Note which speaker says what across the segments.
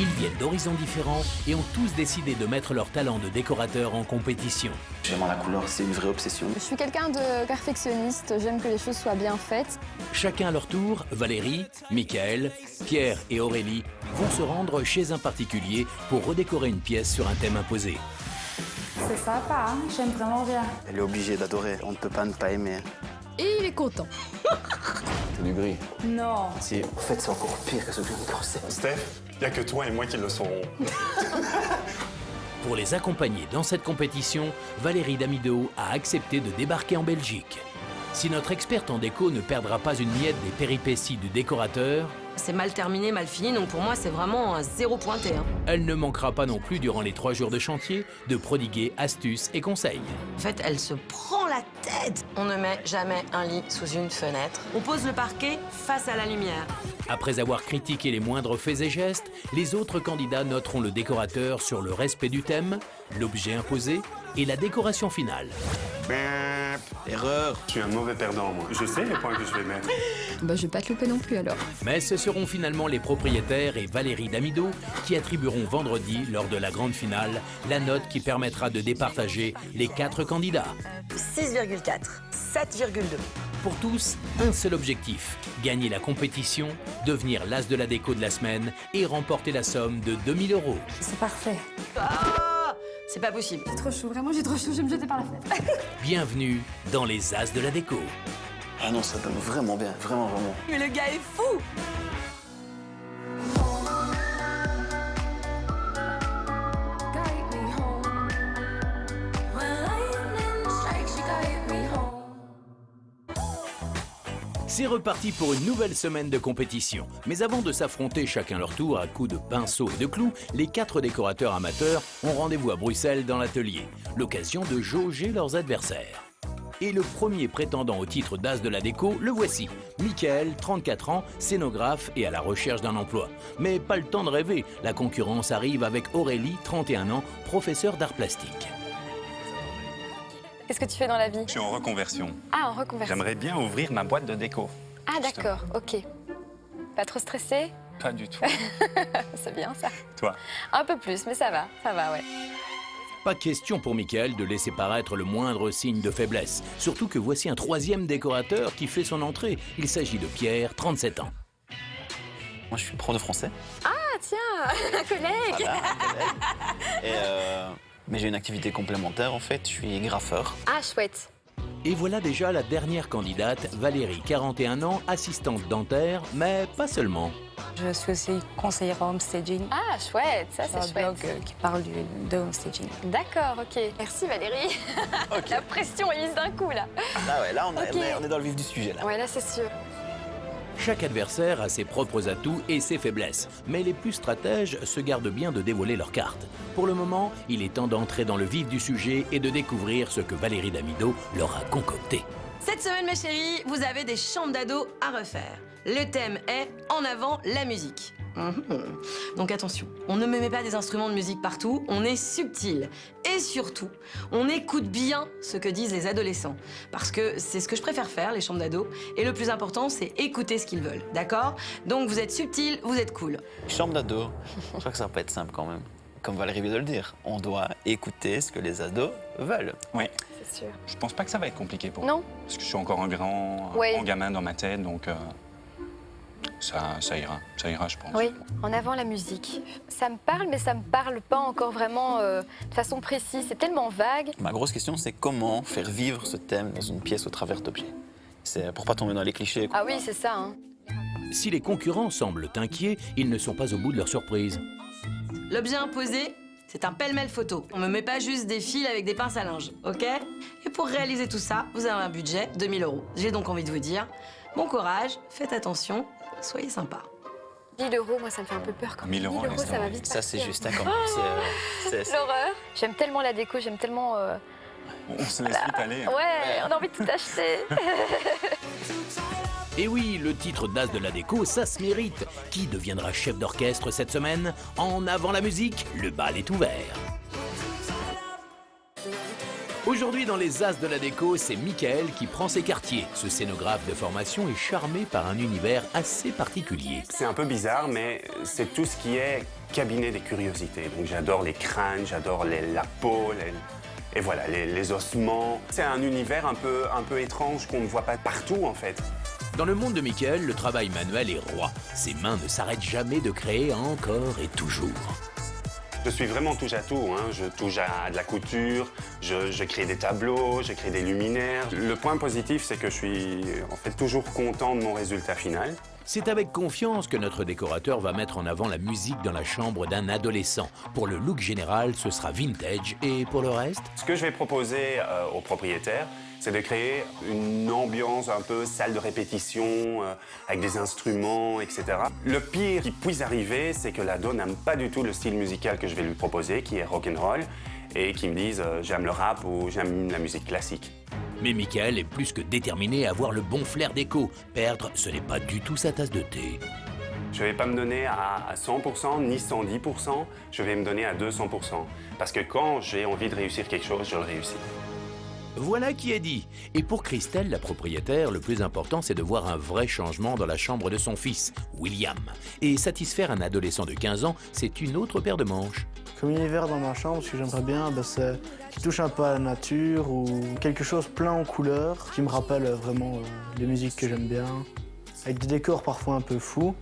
Speaker 1: Ils viennent d'horizons différents et ont tous décidé de mettre leur talent de décorateur en compétition.
Speaker 2: J'aime la couleur, c'est une vraie obsession.
Speaker 3: Je suis quelqu'un de perfectionniste, j'aime que les choses soient bien faites.
Speaker 1: Chacun à leur tour, Valérie, Michael, Pierre et Aurélie vont se rendre chez un particulier pour redécorer une pièce sur un thème imposé.
Speaker 4: C'est sympa, hein, j'aime vraiment bien.
Speaker 2: Elle est obligée d'adorer, on ne peut pas ne pas aimer.
Speaker 3: Et il est content.
Speaker 2: C'est du gris.
Speaker 4: Non.
Speaker 2: Si, en fait, c'est encore pire que ce que je ne pensais.
Speaker 5: Steph, il n'y a que toi et moi qui le saurons.
Speaker 1: Pour les accompagner dans cette compétition, Valérie Damido a accepté de débarquer en Belgique. Si notre experte en déco ne perdra pas une miette des péripéties du décorateur,
Speaker 6: C'est mal terminé, mal fini, donc pour moi, c'est vraiment un 0 pointé.
Speaker 1: elle ne manquera pas non plus durant les 3 jours de chantier de prodiguer astuces et conseils.
Speaker 6: En fait, elle se prend la tête. On ne met jamais un lit sous une fenêtre. On pose le parquet face à la lumière.
Speaker 1: Après avoir critiqué les moindres faits et gestes, les autres candidats noteront le décorateur sur le respect du thème, l'objet imposé et la décoration finale.
Speaker 2: Erreur.
Speaker 5: Je suis un mauvais perdant, moi. Je sais les points que je vais mettre.
Speaker 3: Bah, je vais pas te louper non plus alors.
Speaker 1: Mais ce seront finalement les propriétaires et Valérie Damido qui attribueront vendredi, lors de la grande finale, la note qui permettra de départager les 4 candidats.
Speaker 6: 6,4, 7,2.
Speaker 1: Pour tous, un seul objectif, gagner la compétition, devenir l'as de la déco de la semaine et remporter la somme de 2000 €.
Speaker 4: C'est parfait.
Speaker 6: Ah, c'est pas possible.
Speaker 4: J'ai trop chaud, vraiment j'ai trop chaud, je vais me jeter par la fenêtre.
Speaker 1: Bienvenue dans les as de la déco.
Speaker 2: Ah non, ça donne vraiment bien, vraiment, vraiment.
Speaker 6: Mais le gars est fou.
Speaker 1: C'est reparti pour une nouvelle semaine de compétition. Mais avant de s'affronter chacun leur tour à coups de pinceau et de clous, les 4 décorateurs amateurs ont rendez-vous à Bruxelles dans l'atelier. L'occasion de jauger leurs adversaires. Et le premier prétendant au titre d'as de la déco, le voici. Michael, 34 ans, scénographe et à la recherche d'un emploi. Mais pas le temps de rêver, la concurrence arrive avec Aurélie, 31 ans, professeur d'art plastique.
Speaker 3: Qu'est-ce que tu fais dans la vie?
Speaker 5: Je suis en reconversion.
Speaker 3: Ah, en reconversion.
Speaker 5: J'aimerais bien ouvrir ma boîte de déco.
Speaker 3: Ah, d'accord, ok. Pas trop stressé?
Speaker 5: Pas du tout.
Speaker 3: C'est bien ça.
Speaker 5: Toi?
Speaker 3: Un peu plus, mais ça va, ouais.
Speaker 1: Pas question pour Michael de laisser paraître le moindre signe de faiblesse. Surtout que voici un 3e décorateur qui fait son entrée. Il s'agit de Pierre, 37 ans.
Speaker 2: Moi, je suis prof de français.
Speaker 3: Ah, tiens, un collègue.
Speaker 2: Voilà, un collègue. Et mais j'ai une activité complémentaire, en fait. Je suis graffeur.
Speaker 3: Ah, chouette.
Speaker 1: Et voilà déjà la dernière candidate, Valérie, 41 ans, assistante dentaire, mais pas seulement.
Speaker 4: Je suis aussi conseillère en homestaging.
Speaker 3: Ah, chouette, ça c'est
Speaker 4: Un
Speaker 3: chouette.
Speaker 4: blog qui parle de homestaging.
Speaker 3: D'accord, ok. Merci Valérie. La pression est mise d'un coup là.
Speaker 2: Ah ouais, là, on
Speaker 3: Ok.
Speaker 2: est dans le vif du sujet, là.
Speaker 3: Ouais, là c'est sûr.
Speaker 1: Chaque adversaire a ses propres atouts et ses faiblesses, mais les plus stratèges se gardent bien de dévoiler leurs cartes. Pour le moment, il est temps d'entrer dans le vif du sujet et de découvrir ce que Valérie Damido leur a concocté.
Speaker 6: Cette semaine, mes chéris, vous avez des chambres d'ados à refaire. Le thème est En avant la musique. Donc attention, on ne me met pas des instruments de musique partout, on est subtil. Et surtout, on écoute bien ce que disent les adolescents. Parce que c'est ce que je préfère faire, les chambres d'ados. Et le plus important, c'est écouter ce qu'ils veulent, d'accord? Donc vous êtes subtil, vous êtes cool.
Speaker 2: Chambre d'ado, je crois que ça va pas être simple quand même. Comme Valérie vient de le dire, on doit écouter ce que les ados veulent.
Speaker 5: Oui.
Speaker 3: C'est sûr.
Speaker 5: Je pense pas que ça va être compliqué pour
Speaker 3: Non.
Speaker 5: moi. Parce que je suis encore un grand gamin dans ma tête, donc ça ira, je pense.
Speaker 3: Oui, en avant la musique. Ça me parle, mais ça me parle pas encore vraiment de façon précise. C'est tellement vague.
Speaker 2: Ma grosse question, c'est comment faire vivre ce thème dans une pièce au travers d'objets. C'est pour pas tomber dans les clichés.
Speaker 3: Ah oui, c'est ça. Hein.
Speaker 1: Si les concurrents semblent inquiets, ils ne sont pas au bout de leur surprise.
Speaker 6: L'objet imposé, c'est un pêle-mêle photo. On me met pas juste des fils avec des pinces à linge, ok? Et pour réaliser tout ça, vous avez un budget de 1000 €. J'ai donc envie de vous dire, bon courage, faites attention, soyez sympa.
Speaker 3: 10 €, moi ça me fait un peu peur quand même.
Speaker 5: 1000 €,
Speaker 3: 1000 €, ça va
Speaker 5: laisse
Speaker 3: vite.
Speaker 2: Ça, c'est
Speaker 3: partir.
Speaker 2: juste un comment.
Speaker 3: L'horreur. J'aime tellement la déco, j'aime tellement.
Speaker 5: On se laisse vite aller.
Speaker 3: Ouais, on a envie de tout acheter.
Speaker 1: Et oui, le titre d'as de la déco, ça se mérite. Qui deviendra chef d'orchestre cette semaine? En avant la musique, le bal est ouvert. Aujourd'hui, dans les As de la déco, c'est Michael qui prend ses quartiers. Ce scénographe de formation est charmé par un univers assez particulier.
Speaker 7: C'est un peu bizarre, mais c'est tout ce qui est cabinet des curiosités. Donc j'adore les crânes, j'adore la peau, et voilà, les ossements. C'est un univers un peu étrange qu'on ne voit pas partout, en fait.
Speaker 1: Dans le monde de Michael, le travail manuel est roi. Ses mains ne s'arrêtent jamais de créer encore et toujours.
Speaker 7: Je suis vraiment touche à tout, hein. Je touche à de la couture, je crée des tableaux, je crée des luminaires. Le point positif, c'est que je suis en fait toujours content de mon résultat final.
Speaker 1: C'est avec confiance que notre décorateur va mettre en avant la musique dans la chambre d'un adolescent. Pour le look général, ce sera vintage et pour le reste...
Speaker 7: Ce que je vais proposer aux propriétaires, c'est de créer une ambiance un peu salle de répétition, avec des instruments, etc. Le pire qui puisse arriver, c'est que l'ado n'aime pas du tout le style musical que je vais lui proposer, qui est rock'n'roll, et qui me disent j'aime le rap ou j'aime la musique classique.
Speaker 1: Mais Michael est plus que déterminé à avoir le bon flair déco. Perdre, ce n'est pas du tout sa tasse de thé.
Speaker 7: Je ne vais pas me donner à 100% ni 110%, je vais me donner à 200%. Parce que quand j'ai envie de réussir quelque chose, je le réussis.
Speaker 1: Voilà qui est dit. Et pour Christelle, la propriétaire, le plus important, c'est de voir un vrai changement dans la chambre de son fils, William. Et satisfaire un adolescent de 15 ans, c'est une autre paire de manches.
Speaker 8: Comme univers dans ma chambre, ce que j'aimerais bien, c'est qu'il touche un peu à la nature ou quelque chose plein en couleurs, qui me rappelle vraiment des musiques que j'aime bien, avec des décors parfois un peu fous.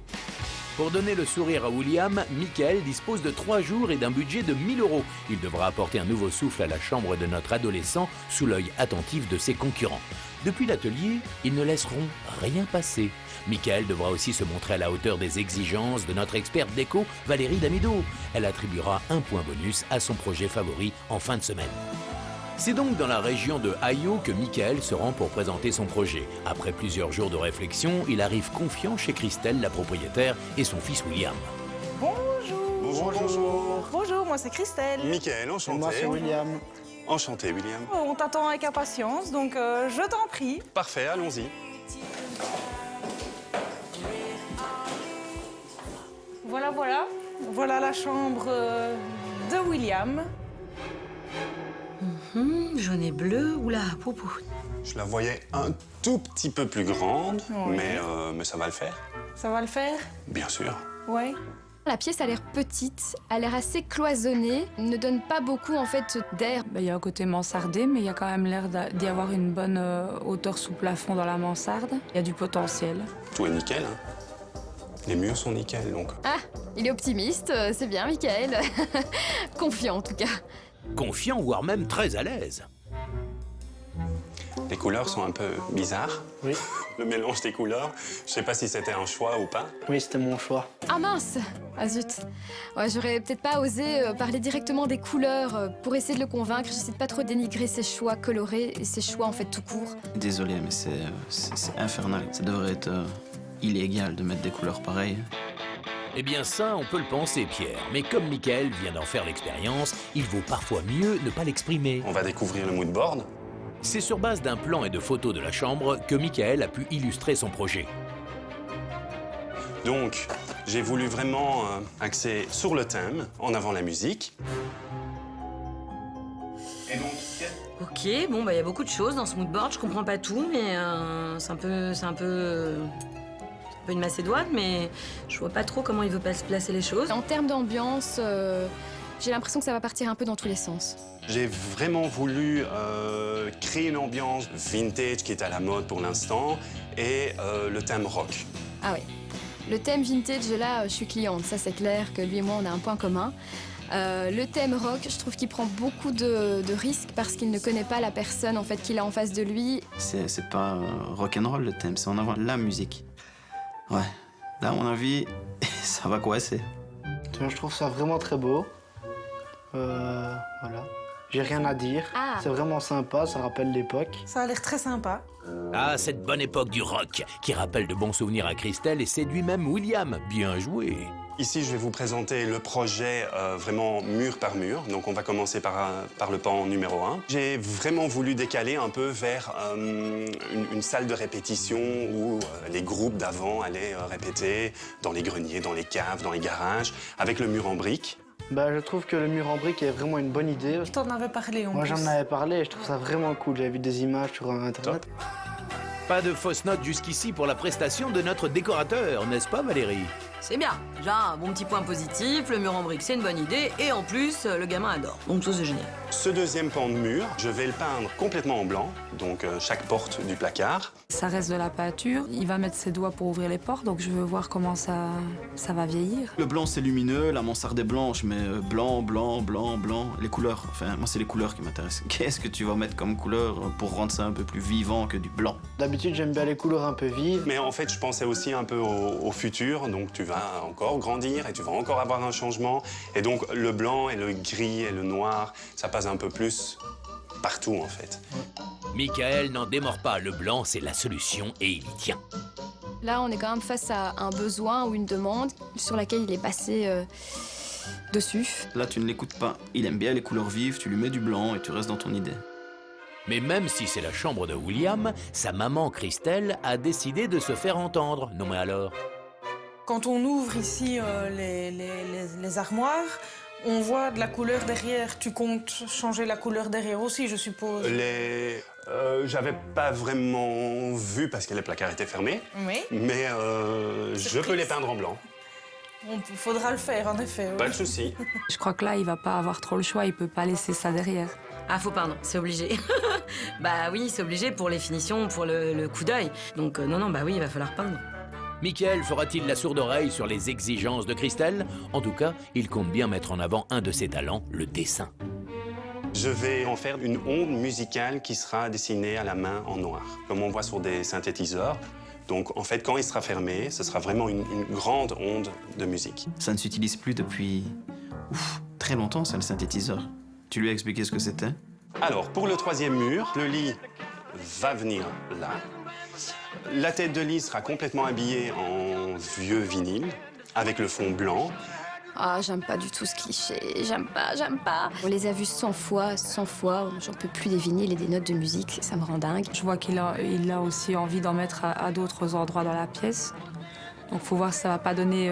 Speaker 1: Pour donner le sourire à William, Michael dispose de 3 jours et d'un budget de 1 000 €. Il devra apporter un nouveau souffle à la chambre de notre adolescent sous l'œil attentif de ses concurrents. Depuis l'atelier, ils ne laisseront rien passer. Michael devra aussi se montrer à la hauteur des exigences de notre experte déco, Valérie Damido. Elle attribuera un point bonus à son projet favori en fin de semaine. C'est donc dans la région de Ayo que Michael se rend pour présenter son projet. Après plusieurs jours de réflexion, il arrive confiant chez Christelle, la propriétaire, et son fils William.
Speaker 9: Bonjour.
Speaker 7: Bonjour.
Speaker 9: Bonjour, moi c'est Christelle.
Speaker 7: Michael, enchanté.
Speaker 8: Moi, c'est William.
Speaker 7: Enchanté, William.
Speaker 9: On t'attend avec impatience, donc je t'en prie.
Speaker 7: Parfait, allons-y.
Speaker 9: Voilà, voilà. Voilà la chambre de William.
Speaker 6: Jaune et bleu, oula, poupou.
Speaker 7: Je la voyais un tout petit peu plus grande,
Speaker 9: Oui.
Speaker 7: mais ça va le faire.
Speaker 9: Ça va le faire?
Speaker 7: Bien sûr.
Speaker 9: Ouais.
Speaker 3: La pièce a l'air petite, a l'air assez cloisonnée, ne donne pas beaucoup en fait d'air.
Speaker 4: Il y a un côté mansardé, mais il y a quand même l'air d'y avoir une bonne hauteur sous plafond dans la mansarde. Il y a du potentiel.
Speaker 7: Tout est nickel, hein. Les murs sont nickel, donc.
Speaker 3: Ah, il est optimiste, c'est bien Michael. Confiant en tout cas.
Speaker 1: Confiant, voire même très à l'aise.
Speaker 7: Les couleurs sont un peu bizarres.
Speaker 8: Oui.
Speaker 7: Le mélange des couleurs, je sais pas si c'était un choix ou pas.
Speaker 8: Oui, c'était mon choix.
Speaker 3: Ah mince! Ah zut! Ouais, j'aurais peut-être pas osé parler directement des couleurs pour essayer de le convaincre. J'essaie de pas trop dénigrer ses choix colorés et ses choix en fait tout court.
Speaker 2: Désolé, mais c'est infernal. Ça devrait être illégal de mettre des couleurs pareilles.
Speaker 1: Eh bien ça, on peut le penser, Pierre. Mais comme Michael vient d'en faire l'expérience, il vaut parfois mieux ne pas l'exprimer.
Speaker 7: On va découvrir le mood board.
Speaker 1: C'est sur base d'un plan et de photos de la chambre que Michael a pu illustrer son projet.
Speaker 7: Donc, j'ai voulu vraiment axer sur le thème, en avant la musique. Et donc,
Speaker 6: Ok, bon, bah, il y a beaucoup de choses dans ce mood board. Je comprends pas tout, mais c'est un peu une macédoine, mais je vois pas trop comment il veut placer les choses.
Speaker 3: En termes d'ambiance, j'ai l'impression que ça va partir un peu dans tous les sens.
Speaker 7: j'ai vraiment voulu créer une ambiance vintage qui est à la mode pour l'instant et le thème rock.
Speaker 3: Ah oui. Le thème vintage, là, je suis cliente. Ça, c'est clair que lui et moi, on a un point commun. Le thème rock, je trouve qu'il prend beaucoup de risques parce qu'il ne connaît pas la personne en fait qu'il a en face de lui.
Speaker 2: C'est pas rock'n'roll le thème, c'est en avant la musique. Ouais, là à mon avis, ça va coincer.
Speaker 8: Tu vois, je trouve ça vraiment très beau. Voilà. J'ai rien à dire.
Speaker 3: Ah.
Speaker 8: C'est vraiment sympa, ça rappelle l'époque.
Speaker 9: Ça a l'air très sympa.
Speaker 1: Ah, cette bonne époque du rock, qui rappelle de bons souvenirs à Christelle et séduit même William. Bien joué.
Speaker 7: Ici, je vais vous présenter le projet vraiment mur par mur. Donc, on va commencer par le pan numéro 1. J'ai vraiment voulu décaler un peu vers une salle de répétition où les groupes d'avant allaient répéter dans les greniers, dans les caves, dans les garages, avec le mur en briques.
Speaker 8: Bah, je trouve que le mur en briques est vraiment une bonne idée.
Speaker 9: Je t'en avais parlé en
Speaker 8: Moi,
Speaker 9: plus.
Speaker 8: j'en avais parlé et je trouve ça vraiment cool. J'avais vu des images sur Internet.
Speaker 1: Pas de fausses notes jusqu'ici pour la prestation de notre décorateur, n'est-ce pas Valérie?
Speaker 6: C'est bien. Déjà, un bon petit point positif, le mur en briques, c'est une bonne idée. Et en plus, le gamin adore. Donc ça, c'est génial.
Speaker 7: Ce deuxième pan de mur, je vais le peindre complètement en blanc, donc chaque porte du placard.
Speaker 4: Ça reste de la peinture. Il va mettre ses doigts pour ouvrir les portes, donc je veux voir comment ça va vieillir.
Speaker 10: Le blanc, c'est lumineux, la mansarde est blanche, mais blanc, blanc, blanc, blanc. Les couleurs, enfin, moi, c'est les couleurs qui m'intéressent. Qu'est-ce que tu vas mettre comme couleur pour rendre ça un peu plus vivant que du blanc?
Speaker 8: D'habitude, j'aime bien les couleurs un peu vives.
Speaker 7: Mais en fait, je pensais aussi un peu au futur, donc tu vas encore grandir et tu vas encore avoir un changement. Et donc, le blanc et le gris et le noir, ça passe un peu plus partout, en fait.
Speaker 1: Michael n'en démord pas, le blanc c'est la solution et il y tient.
Speaker 3: Là, on est quand même face à un besoin ou une demande sur laquelle il est passé dessus.
Speaker 10: Là, tu ne l'écoutes pas. Il aime bien les couleurs vives, tu lui mets du blanc et tu restes dans ton idée.
Speaker 1: Mais même si c'est la chambre de William, sa maman Christelle a décidé de se faire entendre. Non mais alors?
Speaker 9: Quand on ouvre ici les armoires, on voit de la couleur derrière. Tu comptes changer la couleur derrière aussi, je suppose.
Speaker 7: J'avais pas vraiment vu parce que les placards étaient fermés.
Speaker 9: Oui.
Speaker 7: Mais je peux les peindre en blanc.
Speaker 9: Il faudra le faire, en effet.
Speaker 7: Pas
Speaker 9: Oui.
Speaker 7: de souci.
Speaker 4: Je crois que là, il va pas avoir trop le choix, il peut pas laisser ça derrière.
Speaker 6: Ah, faut peindre, c'est obligé. Bah oui, c'est obligé pour les finitions, pour le coup d'œil. Donc non, bah oui, il va falloir peindre.
Speaker 1: Michael fera-t-il la sourde oreille sur les exigences de Christelle? En tout cas, il compte bien mettre en avant un de ses talents, le dessin.
Speaker 7: Je vais en faire une onde musicale qui sera dessinée à la main en noir, comme on voit sur des synthétiseurs. Donc, en fait, quand il sera fermé, ce sera vraiment une grande onde de musique.
Speaker 10: Ça ne s'utilise plus depuis très longtemps, ça, le synthétiseur. Tu lui as expliqué ce que c'était?
Speaker 7: Alors, pour le troisième mur, le lit va venir là. La tête de lit sera complètement habillée en vieux vinyle, avec le fond blanc.
Speaker 3: Ah, j'aime pas du tout ce cliché, j'aime pas. On les a vus 100 fois, j'en peux plus des vinyles et des notes de musique, ça me rend dingue.
Speaker 4: Je vois qu'il a aussi envie d'en mettre à d'autres endroits dans la pièce. Donc faut voir si ça va pas donner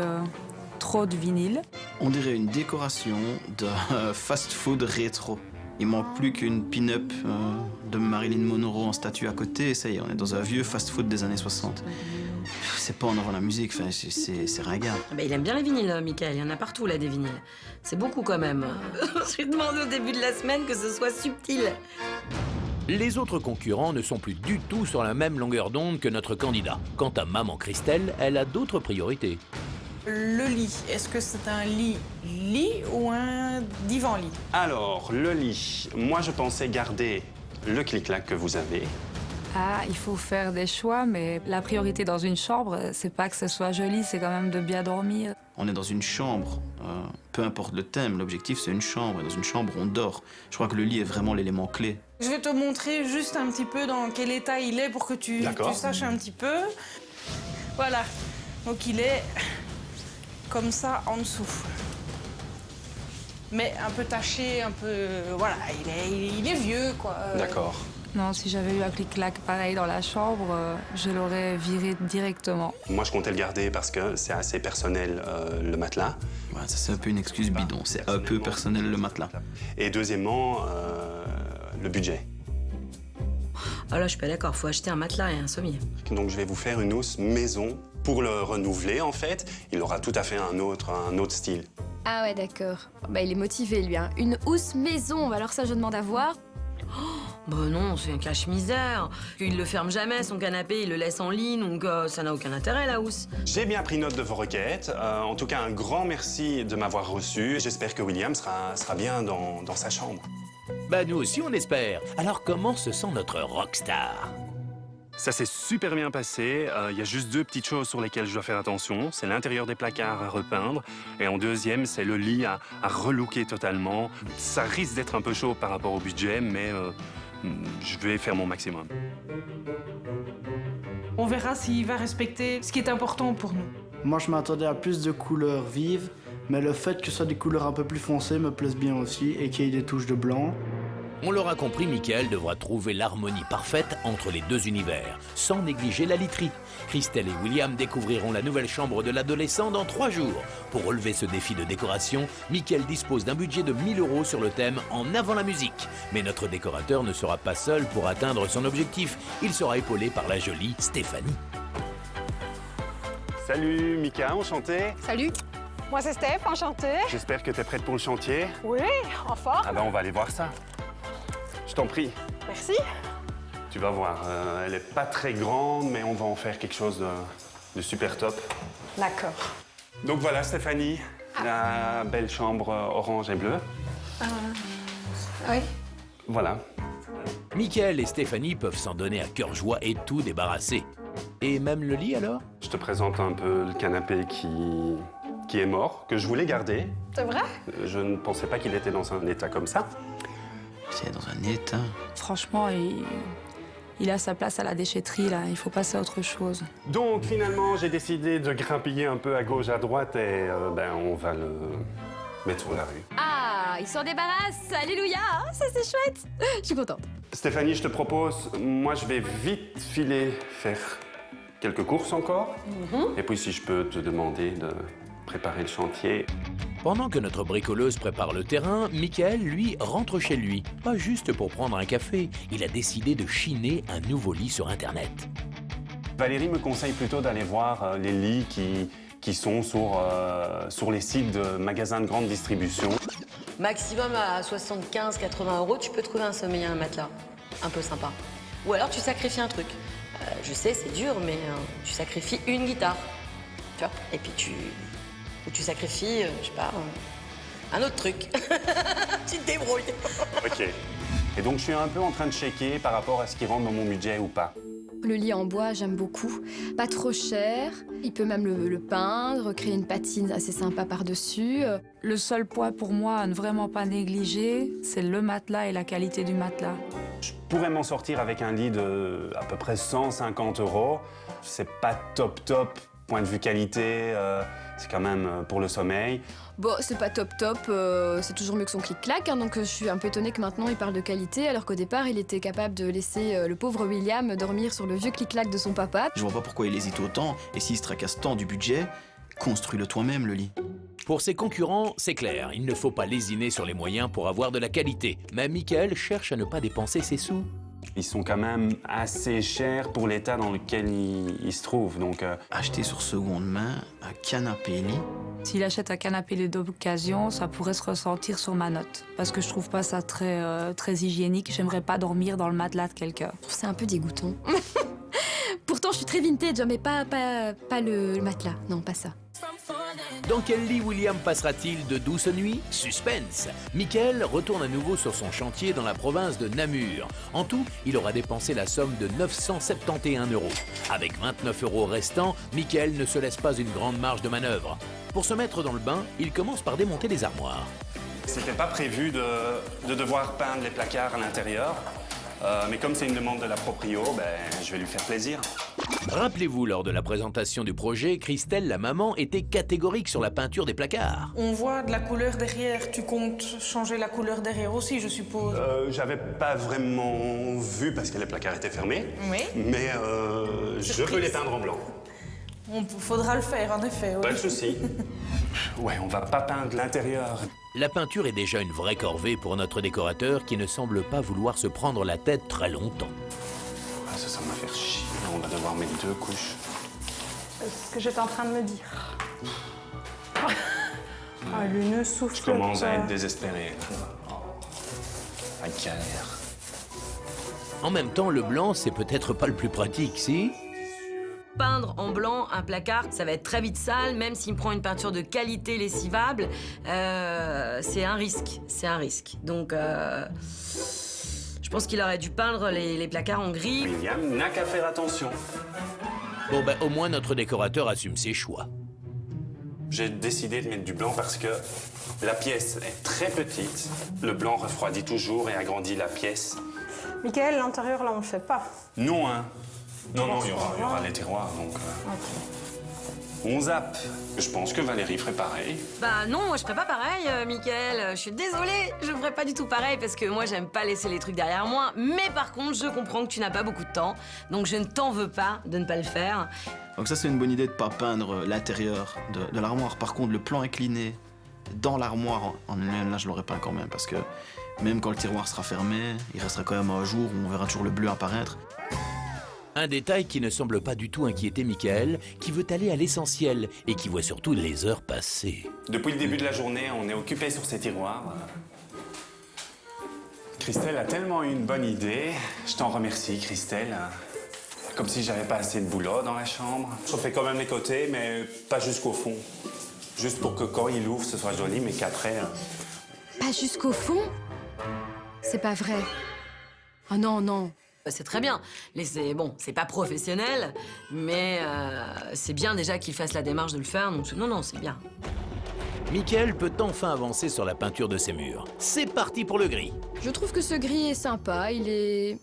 Speaker 4: trop de vinyle.
Speaker 10: On dirait une décoration de fast-food rétro. Il manque plus qu'une pin-up de Marilyn Monroe en statue à côté, et ça y est, on est dans un vieux fast-food des années 60. C'est pas en avant la musique, enfin, c'est ringard.
Speaker 6: Bah, il aime bien les vinyles, Michael. Il y en a partout, là, des vinyles. C'est beaucoup, quand même. J'ai demandé au début de la semaine que ce soit subtil.
Speaker 1: Les autres concurrents ne sont plus du tout sur la même longueur d'onde que notre candidat. Quant à maman Christelle, elle a d'autres priorités.
Speaker 9: Le lit, est-ce que c'est un lit ou un divan-lit?
Speaker 7: Alors, le lit, moi je pensais garder le clic-clac que vous avez.
Speaker 4: Ah, il faut faire des choix, mais la priorité dans une chambre, c'est pas que ce soit joli, c'est quand même de bien dormir.
Speaker 10: On est dans une chambre, peu importe le thème, l'objectif c'est une chambre, et dans une chambre on dort. Je crois que le lit est vraiment l'élément clé.
Speaker 9: Je vais te montrer juste un petit peu dans quel état il est pour que tu saches un petit peu. Voilà, donc il est comme ça en dessous. Mais un peu taché, un peu... Voilà, il est vieux, quoi.
Speaker 7: D'accord.
Speaker 4: Non, si j'avais eu un clic-clac pareil dans la chambre, je l'aurais viré directement.
Speaker 7: Moi je comptais le garder parce que c'est assez personnel, le matelas.
Speaker 10: Ouais, ça c'est un peu une excuse bidon, c'est un peu personnel le matelas.
Speaker 7: Et deuxièmement, le budget.
Speaker 6: Ah là, je suis pas d'accord. Faut acheter un matelas et un sommier.
Speaker 7: Donc je vais vous faire une housse maison pour le renouveler en fait. Il aura tout à fait un autre style.
Speaker 3: Ah ouais, d'accord. Bah, il est motivé, lui. Hein. Une housse maison, alors ça, je demande à voir.
Speaker 6: Bah non, c'est un cache-misère. Il le ferme jamais, son canapé, il le laisse en ligne, donc ça n'a aucun intérêt, la housse.
Speaker 7: J'ai bien pris note de vos requêtes. En tout cas, un grand merci de m'avoir reçu. J'espère que William sera bien dans sa chambre.
Speaker 1: Bah nous aussi on espère. Alors comment se sent notre rockstar?
Speaker 7: Ça s'est super bien passé. Il y a juste deux petites choses sur lesquelles je dois faire attention. C'est l'intérieur des placards à repeindre. Et en deuxième, c'est le lit à relooker totalement. Ça risque d'être un peu chaud par rapport au budget, mais je vais faire mon maximum.
Speaker 9: On verra s'il va respecter ce qui est important pour nous.
Speaker 8: Moi, je m'attendais à plus de couleurs vives, mais le fait que ce soit des couleurs un peu plus foncées me plaise bien aussi et qu'il y ait des touches de blanc.
Speaker 1: On l'aura compris, Michael devra trouver l'harmonie parfaite entre les deux univers, sans négliger la literie. Christelle et William découvriront la nouvelle chambre de l'adolescent dans 3 jours. Pour relever ce défi de décoration, Michael dispose d'un budget de 1 000 € sur le thème « En avant la musique ». Mais notre décorateur ne sera pas seul pour atteindre son objectif. Il sera épaulé par la jolie Stéphanie.
Speaker 7: Salut Mika, enchanté.
Speaker 11: Salut. Moi c'est Steph, enchantée.
Speaker 7: J'espère que tu es prête pour le chantier.
Speaker 11: Oui, en forme.
Speaker 7: Ah ben on va aller voir ça. Je t'en prie.
Speaker 11: Merci.
Speaker 7: Tu vas voir, elle est pas très grande, mais on va en faire quelque chose de super top.
Speaker 11: D'accord.
Speaker 7: Donc voilà Stéphanie, la belle chambre orange et bleue.
Speaker 11: Oui.
Speaker 7: Voilà.
Speaker 1: Michael et Stéphanie peuvent s'en donner à cœur joie et tout débarrasser. Et même le lit alors?
Speaker 7: Je te présente un peu le canapé qui est mort, que je voulais garder.
Speaker 11: C'est vrai?
Speaker 7: Je ne pensais pas qu'il était dans un état comme ça.
Speaker 10: C'est dans un état.
Speaker 4: Franchement, il a sa place à la déchetterie, là. Il faut passer à autre chose.
Speaker 7: Donc finalement, j'ai décidé de grappiller un peu à gauche, à droite et on va le mettre sur la rue.
Speaker 3: Ah, il s'en débarrasse. Alléluia, ça c'est chouette. Je suis contente.
Speaker 7: Stéphanie, je te propose, moi je vais vite filer faire quelques courses encore. Et puis si je peux te demander de préparer le chantier.
Speaker 1: Pendant que notre bricoleuse prépare le terrain, Michael, lui, rentre chez lui. Pas juste pour prendre un café, il a décidé de chiner un nouveau lit sur Internet.
Speaker 7: Valérie me conseille plutôt d'aller voir les lits qui sont sur les sites de magasins de grande distribution.
Speaker 6: Maximum à 75-80 €, tu peux trouver un matelas un peu sympa. Ou alors tu sacrifies un truc. Je sais, c'est dur, mais tu sacrifies une guitare. Tu vois? Et puis tu sacrifies, je sais pas, un autre truc. Tu te débrouilles.
Speaker 7: Ok. Et donc je suis un peu en train de checker par rapport à ce qui rentre dans mon budget ou pas.
Speaker 3: Le lit en bois, j'aime beaucoup. Pas trop cher. Il peut même le peindre, créer une patine assez sympa par-dessus.
Speaker 4: Le seul point pour moi à ne vraiment pas négliger, c'est le matelas et la qualité du matelas.
Speaker 7: Je pourrais m'en sortir avec un lit de à peu près 150 €. C'est pas top, point de vue qualité, c'est quand même pour le sommeil.
Speaker 3: Bon, c'est pas top, c'est toujours mieux que son clic-clac, hein, donc je suis un peu étonnée que maintenant il parle de qualité, alors qu'au départ il était capable de laisser le pauvre William dormir sur le vieux clic-clac de son papa.
Speaker 10: Je vois pas pourquoi il hésite autant, et s'il se tracasse tant du budget, construis-le toi-même, le lit.
Speaker 1: Pour ses concurrents, c'est clair, il ne faut pas lésiner sur les moyens pour avoir de la qualité. Mais Michael cherche à ne pas dépenser ses sous.
Speaker 7: Ils sont quand même assez chers pour l'état dans lequel ils se trouvent, donc...
Speaker 10: Acheter sur seconde main un canapé-lit.
Speaker 4: S'il achète un canapé d'occasion, ça pourrait se ressentir sur ma note. Parce que je trouve pas ça très hygiénique. J'aimerais pas dormir dans le matelas de quelqu'un.
Speaker 3: C'est un peu dégoûtant. Pourtant, je suis très vintage, mais pas le matelas. Non, pas ça.
Speaker 1: Dans quel lit William passera-t-il de douces nuits? Suspense. Michael retourne à nouveau sur son chantier dans la province de Namur. En tout, il aura dépensé la somme de 971 €. Avec 29 € restants, Michael ne se laisse pas une grande marge de manœuvre. Pour se mettre dans le bain, il commence par démonter les armoires.
Speaker 7: C'était pas prévu de devoir peindre les placards à l'intérieur. Mais comme c'est une demande de la proprio, je vais lui faire plaisir.
Speaker 1: Rappelez-vous, lors de la présentation du projet, Christelle, la maman, était catégorique sur la peinture des placards.
Speaker 9: On voit de la couleur derrière. Tu comptes changer la couleur derrière aussi, je suppose?
Speaker 7: J'avais pas vraiment vu parce que les placards étaient fermés.
Speaker 9: Oui.
Speaker 7: Mais je peux les peindre en blanc.
Speaker 9: Faudra le faire, en effet. Oui.
Speaker 7: Pas de souci. Ouais, on va pas peindre l'intérieur.
Speaker 1: La peinture est déjà une vraie corvée pour notre décorateur qui ne semble pas vouloir se prendre la tête très longtemps.
Speaker 7: Ah, ça va me faire chier. On va devoir mettre 2 couches.
Speaker 11: C'est ce que j'étais en train de me dire. Le nœud souffle.
Speaker 7: Je commence à être désespéré. La galère.
Speaker 1: En même temps, le blanc, c'est peut-être pas le plus pratique, si?
Speaker 6: Peindre en blanc un placard, ça va être très vite sale, même s'il me prend une peinture de qualité lessivable, c'est un risque. Donc, je pense qu'il aurait dû peindre les placards en gris.
Speaker 7: William n'a qu'à faire attention.
Speaker 1: Bon, au moins notre décorateur assume ses choix.
Speaker 7: J'ai décidé de mettre du blanc parce que la pièce est très petite. Le blanc refroidit toujours et agrandit la pièce.
Speaker 11: Michael, l'intérieur, là, on ne fait pas.
Speaker 7: Non, hein. Non, il y aura les terroirs, donc... On zappe. Je pense que Valérie ferait pareil.
Speaker 6: Bah non, moi je ferais pas pareil, Mickaël. Je suis désolée, je ferais pas du tout pareil parce que moi j'aime pas laisser les trucs derrière moi. Mais par contre, je comprends que tu n'as pas beaucoup de temps, donc je ne t'en veux pas de ne pas le faire.
Speaker 10: Donc ça, c'est une bonne idée de pas peindre l'intérieur de l'armoire. Par contre, le plan incliné dans l'armoire, là, je l'aurais peint quand même, parce que même quand le tiroir sera fermé, il restera quand même un jour où on verra toujours le bleu apparaître.
Speaker 1: Un détail qui ne semble pas du tout inquiéter Mickaël, qui veut aller à l'essentiel et qui voit surtout les heures passer.
Speaker 7: Depuis le début de la journée, on est occupé sur ces tiroirs. Christelle a tellement eu une bonne idée. Je t'en remercie, Christelle. Comme si j'avais pas assez de boulot dans la chambre. Je refais quand même les côtés, mais pas jusqu'au fond. Juste pour que quand il ouvre, ce soit joli, mais qu'après...
Speaker 3: Pas jusqu'au fond? C'est pas vrai. Oh non, non.
Speaker 6: C'est très bien. Bon, c'est pas professionnel, mais c'est bien déjà qu'il fasse la démarche de le faire, donc non, c'est bien.
Speaker 1: Mickaël peut enfin avancer sur la peinture de ses murs. C'est parti pour le gris.
Speaker 3: Je trouve que ce gris est sympa, il est...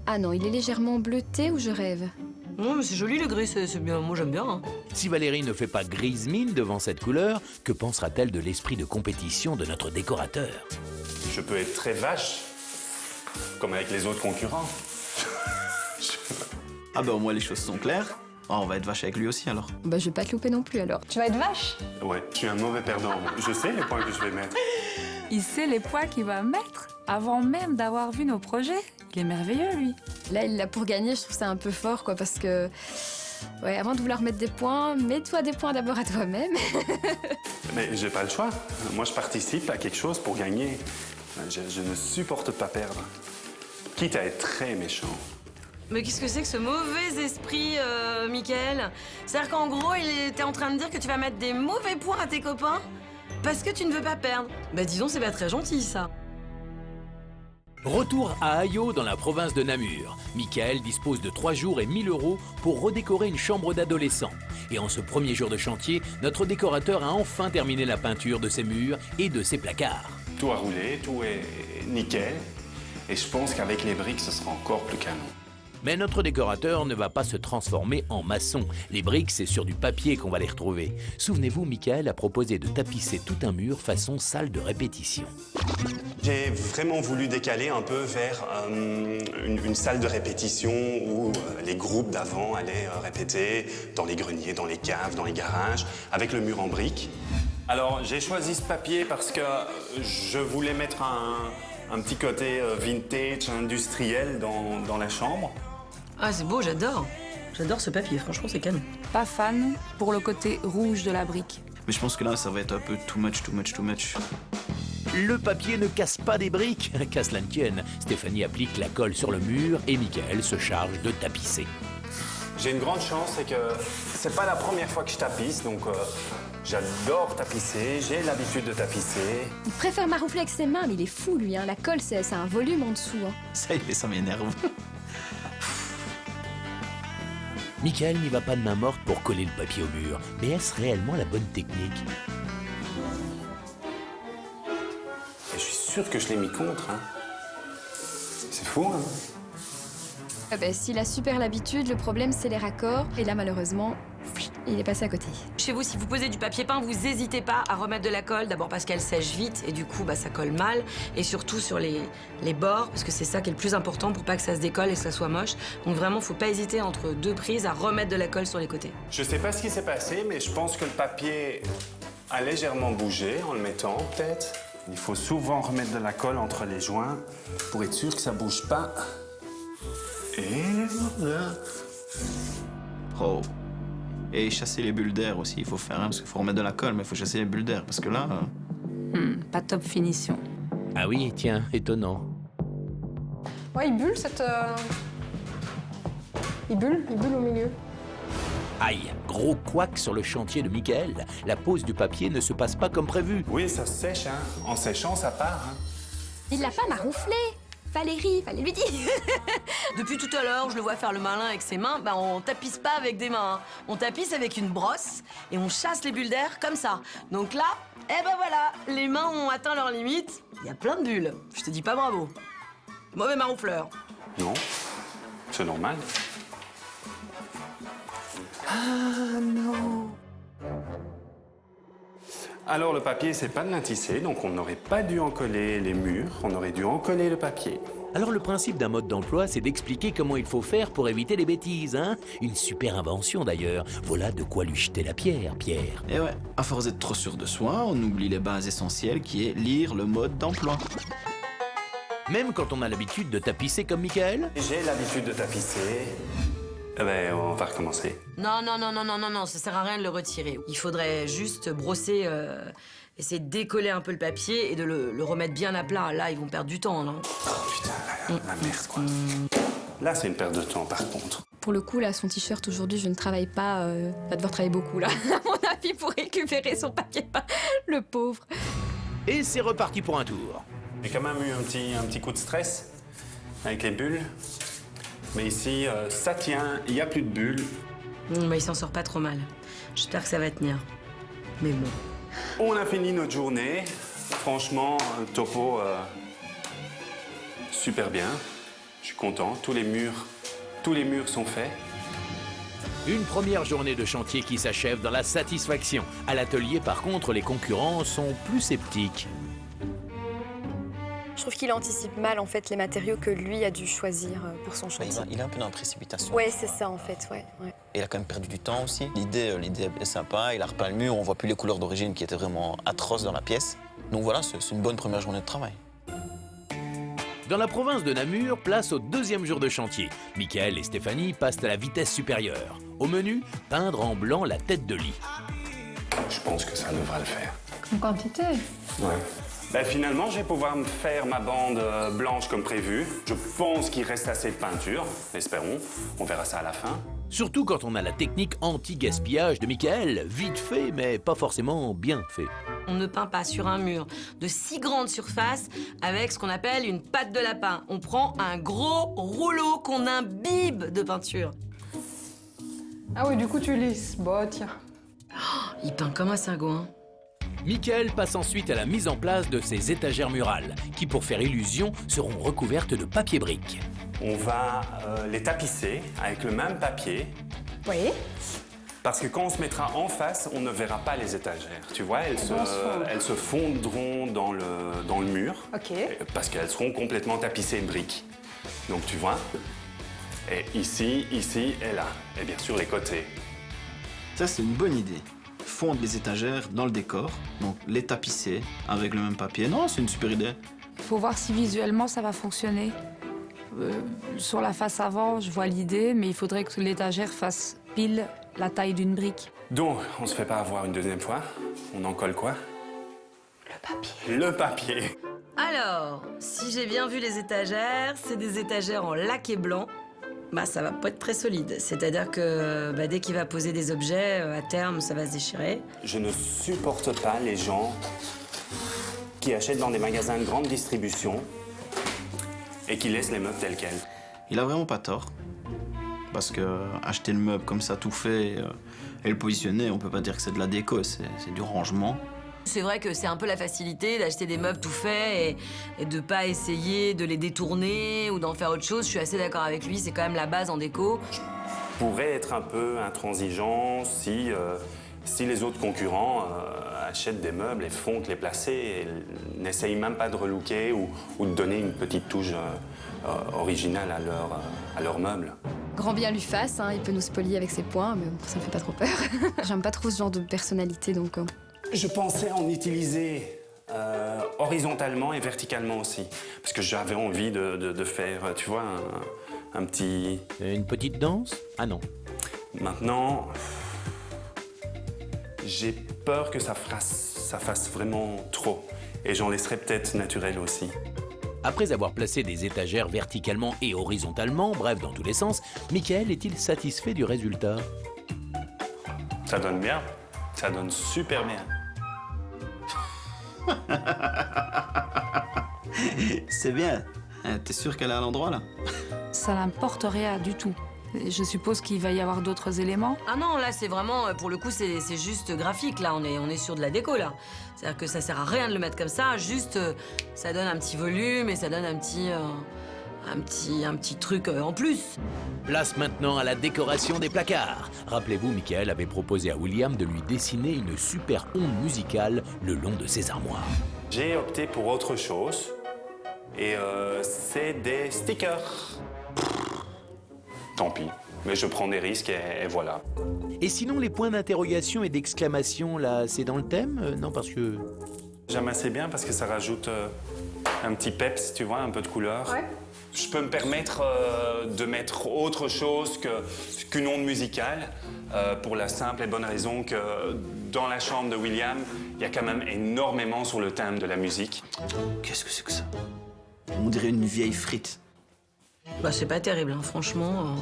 Speaker 3: Ah non, il est légèrement bleuté ou je rêve?
Speaker 6: Non, mais c'est joli le gris, c'est bien, moi j'aime bien. Hein.
Speaker 1: Si Valérie ne fait pas grise mine devant cette couleur, que pensera-t-elle de l'esprit de compétition de notre décorateur?
Speaker 7: Je peux être très vache, comme avec les autres concurrents.
Speaker 10: Ah bah au moins les choses sont claires. Ah, on va être vache avec lui aussi alors.
Speaker 3: Bah je vais pas te louper non plus alors.
Speaker 11: Tu vas être vache?
Speaker 7: Ouais, je suis un mauvais perdant. Je sais les points que je vais mettre.
Speaker 4: Il sait les points qu'il va mettre avant même d'avoir vu nos projets. Il est merveilleux, lui.
Speaker 3: Là, il l'a pour gagner, je trouve ça un peu fort, quoi, parce que... Ouais, avant de vouloir mettre des points, mets-toi des points d'abord à toi-même.
Speaker 7: Mais j'ai pas le choix. Moi, je participe à quelque chose pour gagner. Je ne supporte pas perdre. Quitte à être très méchant.
Speaker 6: Mais qu'est-ce que c'est que ce mauvais esprit, Mickaël? C'est-à-dire qu'en gros, t'es en train de dire que tu vas mettre des mauvais points à tes copains parce que tu ne veux pas perdre. Bah disons, c'est pas très gentil, ça.
Speaker 1: Retour à Ayo, dans la province de Namur. Mickaël dispose de 3 jours et 1 000 € pour redécorer une chambre d'adolescent. Et en ce premier jour de chantier, notre décorateur a enfin terminé la peinture de ses murs et de ses placards.
Speaker 7: Tout a roulé, tout est nickel. Et je pense qu'avec les briques, ce sera encore plus canon.
Speaker 1: Mais notre décorateur ne va pas se transformer en maçon. Les briques, c'est sur du papier qu'on va les retrouver. Souvenez-vous, Mickaël a proposé de tapisser tout un mur façon salle de répétition.
Speaker 7: J'ai vraiment voulu décaler un peu vers une salle de répétition où les groupes d'avant allaient répéter dans les greniers, dans les caves, dans les garages, avec le mur en briques. Alors, j'ai choisi ce papier parce que je voulais mettre un petit côté vintage, industriel dans la chambre.
Speaker 6: Ah, c'est beau, j'adore. J'adore ce papier, franchement, c'est canon.
Speaker 4: Pas fan pour le côté rouge de la brique.
Speaker 10: Mais je pense que là, ça va être un peu too much.
Speaker 1: Le papier ne casse pas des briques, qu'à cela ne tienne. Stéphanie applique la colle sur le mur et Mickaël se charge de tapisser.
Speaker 7: J'ai une grande chance, c'est que c'est pas la première fois que je tapisse, donc j'adore tapisser, j'ai l'habitude de tapisser.
Speaker 3: Il préfère maroufler avec ses mains, mais il est fou, lui. Hein. La colle, c'est un volume en dessous. Hein.
Speaker 10: Ça y est, ça m'énerve.
Speaker 1: Mickaël n'y va pas de main morte pour coller le papier au mur. Mais est-ce réellement la bonne technique?
Speaker 7: Et je suis sûr que je l'ai mis contre. Hein. C'est fou, hein?
Speaker 3: S'il a super l'habitude, le problème, c'est les raccords. Et là, malheureusement, il est passé à côté.
Speaker 6: Chez vous, si vous posez du papier peint, vous n'hésitez pas à remettre de la colle. D'abord parce qu'elle sèche vite et du coup, ça colle mal. Et surtout sur les bords, parce que c'est ça qui est le plus important pour pas que ça se décolle et que ça soit moche. Donc vraiment, faut pas hésiter entre 2 prises à remettre de la colle sur les côtés.
Speaker 7: Je sais pas ce qui s'est passé, mais je pense que le papier a légèrement bougé en le mettant, peut-être. Il faut souvent remettre de la colle entre les joints pour être sûr que ça bouge pas. Et voilà.
Speaker 10: Oh. Et chasser les bulles d'air aussi, il faut faire, parce qu'il faut remettre de la colle, mais il faut chasser les bulles d'air, parce que là...
Speaker 4: Pas top finition.
Speaker 1: Ah oui, tiens, étonnant.
Speaker 11: Ouais, il bulle Il bulle au milieu.
Speaker 1: Aïe, gros couac sur le chantier de Mickaël. La pose du papier ne se passe pas comme prévu.
Speaker 7: Oui, ça sèche, hein. En séchant, ça part, hein.
Speaker 3: Il l'a pas marouflé. Valérie, fallait lui dire.
Speaker 6: Depuis tout à l'heure, je le vois faire le malin avec ses mains. On tapisse pas avec des mains. Hein. On tapisse avec une brosse et on chasse les bulles d'air comme ça. Donc là, voilà, les mains ont atteint leur limite. Il y a plein de bulles. Je te dis pas bravo. Mauvais maroufleur.
Speaker 7: Non, c'est normal. Ah non. Alors le papier, c'est pas de lin tissé, donc on n'aurait pas dû en coller les murs, on aurait dû en coller le papier.
Speaker 1: Alors le principe d'un mode d'emploi, c'est d'expliquer comment il faut faire pour éviter les bêtises, hein? Une super invention d'ailleurs. Voilà de quoi lui jeter la pierre, Pierre.
Speaker 10: Et ouais, à force d'être trop sûr de soi, on oublie les bases essentielles qui est lire le mode d'emploi.
Speaker 1: Même quand on a l'habitude de tapisser comme Michael?
Speaker 7: J'ai l'habitude de tapisser. Eh ben, on va recommencer.
Speaker 6: Non, non, non, non, non, non, non, ça sert à rien de le retirer. Il faudrait juste brosser, essayer de décoller un peu le papier et de le remettre bien à plat. Là, ils vont perdre du temps, non?
Speaker 7: Oh putain, la merde, quoi. Là, c'est une perte de temps, par contre.
Speaker 3: Pour le coup, là, son t-shirt, aujourd'hui, je ne travaille pas. Va devoir travailler beaucoup, là, à mon avis, pour récupérer son papier peint. Le pauvre.
Speaker 1: Et c'est reparti pour un tour.
Speaker 7: J'ai quand même eu un petit coup de stress avec les bulles. Mais ici, ça tient, il n'y a plus de bulles.
Speaker 6: Bah, il s'en sort pas trop mal. J'espère que ça va tenir. Mais bon.
Speaker 7: On a fini notre journée. Franchement, topo, super bien. Je suis content. Tous les murs sont faits.
Speaker 1: Une première journée de chantier qui s'achève dans la satisfaction. À l'atelier, par contre, les concurrents sont plus sceptiques.
Speaker 3: Je trouve qu'il anticipe mal, en fait, les matériaux que lui a dû choisir pour son chantier.
Speaker 2: Il est un peu dans la précipitation.
Speaker 3: Ouais, c'est ça, en fait, ouais.
Speaker 2: Et il a quand même perdu du temps aussi. L'idée est sympa, il a repeint le mur, on voit plus les couleurs d'origine qui étaient vraiment atroces dans la pièce. Donc voilà, c'est une bonne première journée de travail.
Speaker 1: Dans la province de Namur, place au deuxième jour de chantier. Michael et Stéphanie passent à la vitesse supérieure. Au menu, peindre en blanc la tête de lit.
Speaker 7: Je pense que ça devra le faire.
Speaker 11: En quantité.
Speaker 7: Ouais. Ben, finalement, je vais pouvoir me faire ma bande blanche comme prévu. Je pense qu'il reste assez de peinture, espérons. On verra ça à la fin.
Speaker 1: Surtout quand on a la technique anti-gaspillage de Michael. Vite fait, mais pas forcément bien fait.
Speaker 6: On ne peint pas sur un mur de si grande surface avec ce qu'on appelle une pâte de lapin. On prend un gros rouleau qu'on imbibe de peinture.
Speaker 11: Ah oui, du coup, tu lisses. Bon, tiens.
Speaker 6: Oh, il peint comme un sagouin.
Speaker 1: Michael passe ensuite à la mise en place de ces étagères murales, qui, pour faire illusion, seront recouvertes de papier brique.
Speaker 7: On va les tapisser avec le même papier.
Speaker 11: Oui.
Speaker 7: Parce que quand on se mettra en face, on ne verra pas les étagères. Tu vois, elles se fondront dans le mur.
Speaker 11: OK.
Speaker 7: Parce qu'elles seront complètement tapissées de briques. Donc tu vois, et ici et là. Et bien sûr les côtés.
Speaker 10: Ça, c'est une bonne idée. Fondre les étagères dans le décor, donc les tapisser avec le même papier. Non, c'est une super idée.
Speaker 4: Faut voir si visuellement ça va fonctionner. Sur la face avant, je vois l'idée, mais il faudrait que l'étagère fasse pile la taille d'une brique.
Speaker 7: Donc, on se fait pas avoir une deuxième fois. On en colle quoi?
Speaker 11: Le papier.
Speaker 7: Le papier.
Speaker 6: Alors, si j'ai bien vu les étagères, c'est des étagères en laqué blanc. Bah, ça va pas être très solide. C'est-à-dire que dès qu'il va poser des objets, à terme, ça va se déchirer.
Speaker 7: Je ne supporte pas les gens qui achètent dans des magasins de grande distribution et qui laissent les meubles tels quels.
Speaker 10: Il a vraiment pas tort. Parce que acheter le meuble comme ça tout fait et le positionner, on peut pas dire que c'est de la déco, c'est du rangement.
Speaker 6: C'est vrai que c'est un peu la facilité d'acheter des meubles tout faits et de pas essayer de les détourner ou d'en faire autre chose. Je suis assez d'accord avec lui, c'est quand même la base en déco.
Speaker 7: Je pourrais être un peu intransigeant si les autres concurrents achètent des meubles et font que les placer et n'essayent même pas de relooker ou de donner une petite touche originale à leur meuble.
Speaker 3: Grand bien lui fasse, hein, il peut nous spolier avec ses poings, mais ça me fait pas trop peur. J'aime pas trop ce genre de personnalité, donc...
Speaker 7: Je pensais en utiliser horizontalement et verticalement aussi. Parce que j'avais envie de faire, tu vois, un petit...
Speaker 1: Une petite danse? Ah non.
Speaker 7: Maintenant, j'ai peur que ça fasse vraiment trop. Et j'en laisserai peut-être naturel aussi.
Speaker 1: Après avoir placé des étagères verticalement et horizontalement, bref, dans tous les sens, Michael est-il satisfait du résultat?
Speaker 7: Ça donne bien. Ça donne super bien.
Speaker 10: C'est bien. T'es sûr qu'elle est à l'endroit, là?
Speaker 4: Ça n'importe rien du tout. Je suppose qu'il va y avoir d'autres éléments.
Speaker 6: Ah non, là, c'est vraiment, pour le coup, c'est juste graphique, là. On est sur de la déco, là. C'est-à-dire que ça sert à rien de le mettre comme ça, juste, ça donne un petit volume et ça donne un un petit truc en plus.
Speaker 1: Place maintenant à la décoration des placards. Rappelez-vous, Michael avait proposé à William de lui dessiner une super onde musicale le long de ses armoires.
Speaker 7: J'ai opté pour autre chose. Et c'est des stickers. Tant pis. Mais je prends des risques et voilà.
Speaker 1: Et sinon, les points d'interrogation et d'exclamation, là, c'est dans le thème? Non, parce que...
Speaker 7: J'aime assez bien parce que ça rajoute un petit peps, tu vois, un peu de couleur.
Speaker 11: Ouais.
Speaker 7: Je peux me permettre de mettre autre chose qu'une onde musicale pour la simple et bonne raison que dans la chambre de William, il y a quand même énormément sur le thème de la musique.
Speaker 10: Qu'est-ce que c'est que ça? On dirait une vieille frite.
Speaker 6: Bah, c'est pas terrible, hein, franchement.